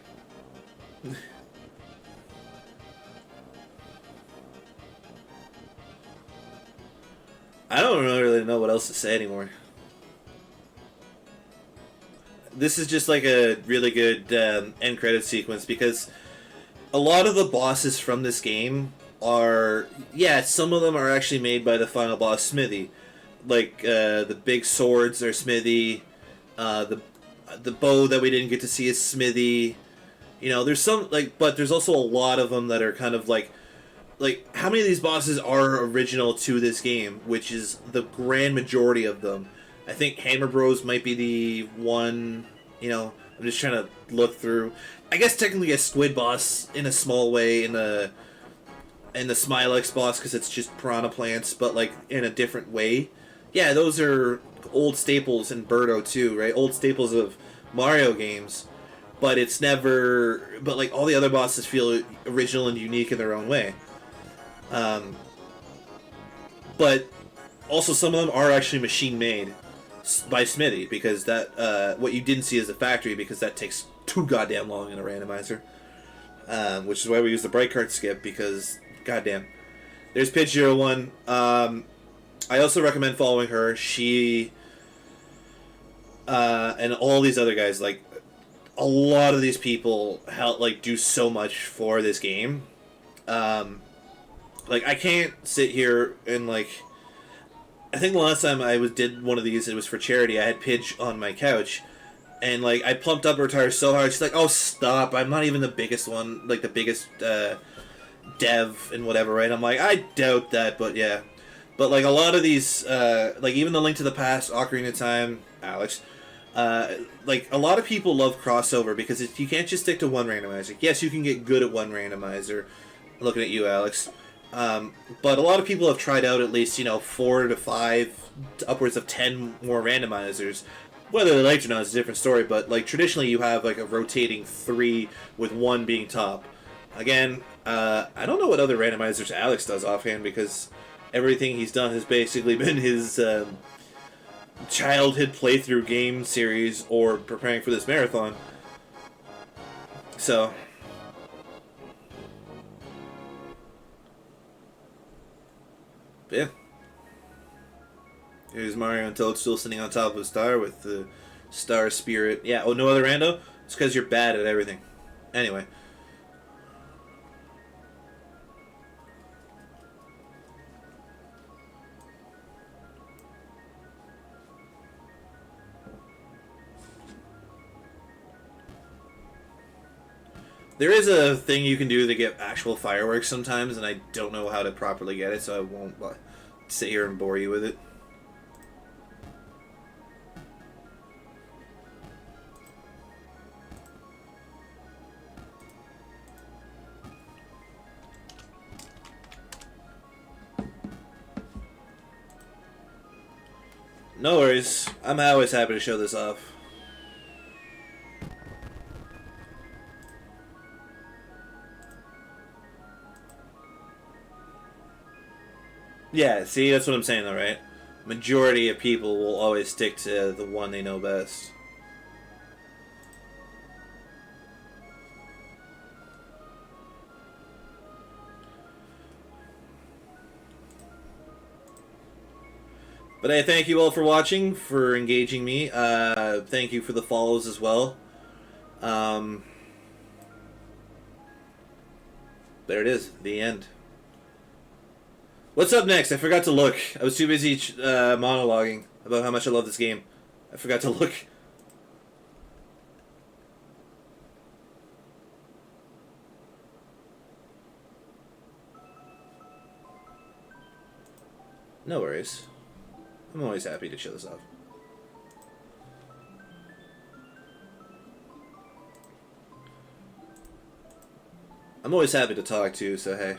A: I don't really know what else to say anymore. This is just like a really good end credit sequence because a lot of the bosses from this game are, yeah, some of them are actually made by the final boss Smithy. Like the big swords are Smithy, the bow that we didn't get to see is Smithy. You know, there's some but there's also a lot of them that are kind of like how many of these bosses are original to this game, which is the grand majority of them. I think Hammer Bros might be the one, you know, I'm just trying to look through. I guess technically a Squid boss in a small way in the Smilex boss because it's just piranha plants, but like in a different way. Yeah, those are old staples in Birdo too, right? Old staples of Mario games, but it's never. But like all the other bosses feel original and unique in their own way. But also some of them are actually machine made by Smithy because that what you didn't see is the factory because that takes too goddamn long in a randomizer. Which is why we use the bright card skip because goddamn. There's Pitch 01. I also recommend following her. She and all these other guys, like a lot of these people help do so much for this game. Like I can't sit here and I think the last time I did one of these, it was for charity. I had Pidge on my couch, and I pumped up her tires so hard. She's like, "Oh, stop! I'm not even the biggest one, the biggest dev and whatever." Right? I'm like, I doubt that, but yeah. But a lot of these, even the Link to the Past, Ocarina of Time, Alex. A lot of people love crossover because you can't just stick to one randomizer. Yes, you can get good at one randomizer. Looking at you, Alex. But a lot of people have tried out at least 4 to 5, upwards of 10 more randomizers. Whether they liked it or not is a different story. But traditionally, you have a rotating 3 with 1 being top. Again, I don't know what other randomizers Alex does offhand because everything he's done has basically been his childhood playthrough game series or preparing for this marathon. So. Yeah. Here's Mario and Toad still sitting on top of a star with the star spirit. Yeah, oh, no other rando? It's because you're bad at everything. Anyway. There is a thing you can do to get actual fireworks sometimes, and I don't know how to properly get it, so I won't sit here and bore you with it. No worries. I'm always happy to show this off. Yeah, see, that's what I'm saying though, right? Majority of people will always stick to the one they know best. But I thank you all for watching, for engaging me. Thank you for the follows as well. There it is, the end. What's up next? I forgot to look. I was too busy monologuing about how much I love this game. I forgot to look. No worries. I'm always happy to show this off. I'm always happy to talk to, so hey.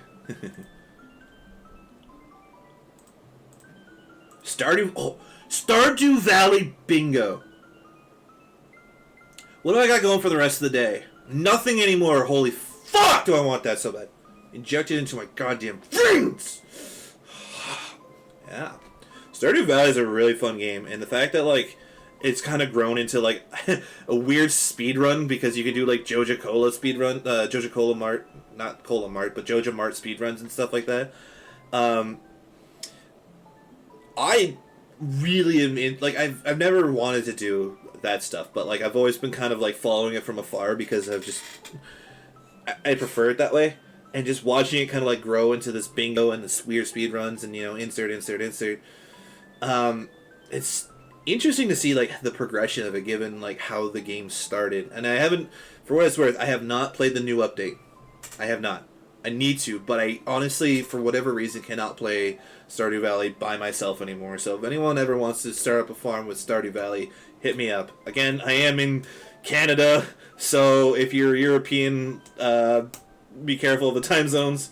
A: Stardew Valley bingo. What do I got going for the rest of the day? Nothing anymore. Holy fuck, do I want that so bad. Inject it into my goddamn brains. Yeah. Stardew Valley is a really fun game, and the fact that, like, it's kind of grown into, like, a weird speedrun, because you can do, like, Joja Cola speedrun, Joja Cola Mart, not Cola Mart, but Joja Mart speedruns and stuff like that. I really am in, like, I've never wanted to do that stuff, but, like, I've always been kind of, like, following it from afar, because I prefer it that way, and just watching it kind of, like, grow into this bingo and this weird speedruns, and, you know, insert, it's interesting to see, like, the progression of it, given, like, how the game started, and I haven't, for what it's worth, I have not played the new update. I have not. I need to, but I honestly, for whatever reason, cannot play Stardew Valley by myself anymore. So if anyone ever wants to start up a farm with Stardew Valley, hit me up. Again, I am in Canada, so if you're European, be careful of the time zones,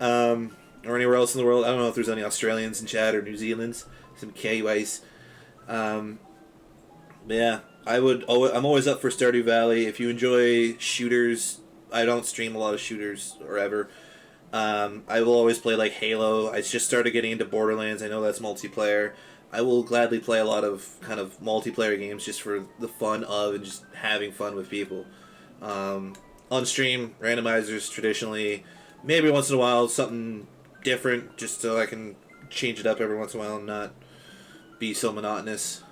A: or anywhere else in the world. I don't know if there's any Australians in chat or New Zealand's, some Kiwis. Yeah, I'm always up for Stardew Valley. If you enjoy shooters, I don't stream a lot of shooters or ever. I will always play, like, Halo. I just started getting into Borderlands. I know that's multiplayer. I will gladly play a lot of kind of multiplayer games just for the fun of and just having fun with people. On stream, randomizers traditionally, maybe once in a while something different, just so I can change it up every once in a while and not be so monotonous.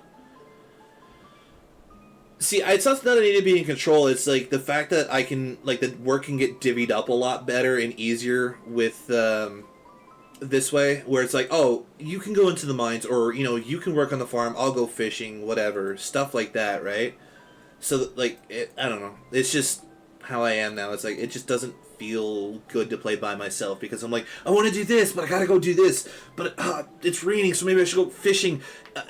A: See, it's not that I need to be in control. It's like the fact that I can, like, the work can get divvied up a lot better and easier with this way, where it's like, oh, you can go into the mines, or, you know, you can work on the farm, I'll go fishing, whatever, stuff like that, right? So, like, I don't know. It's just how I am now. It's like, it just doesn't feel good to play by myself, because I'm like, I want to do this, but I gotta go do this, but it's raining, so maybe I should go fishing.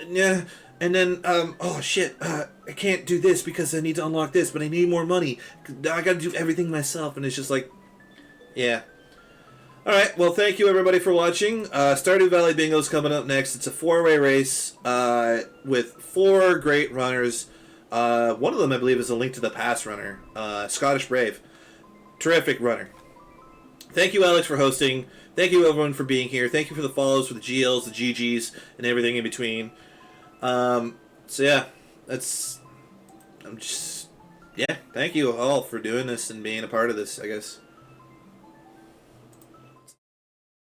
A: Yeah. And then, oh shit, I can't do this because I need to unlock this, but I need more money. I gotta do everything myself, and it's just like, yeah. Alright, well, thank you everybody for watching. Stardew Valley Bingo's coming up next. It's a 4-way race with 4 great runners. One of them, I believe, is a Link to the Past runner. Scottish Brave. Terrific runner. Thank you, Alex, for hosting. Thank you, everyone, for being here. Thank you for the follows, for the GLs, the GGs, and everything in between. So yeah, yeah, thank you all for doing this and being a part of this, I guess.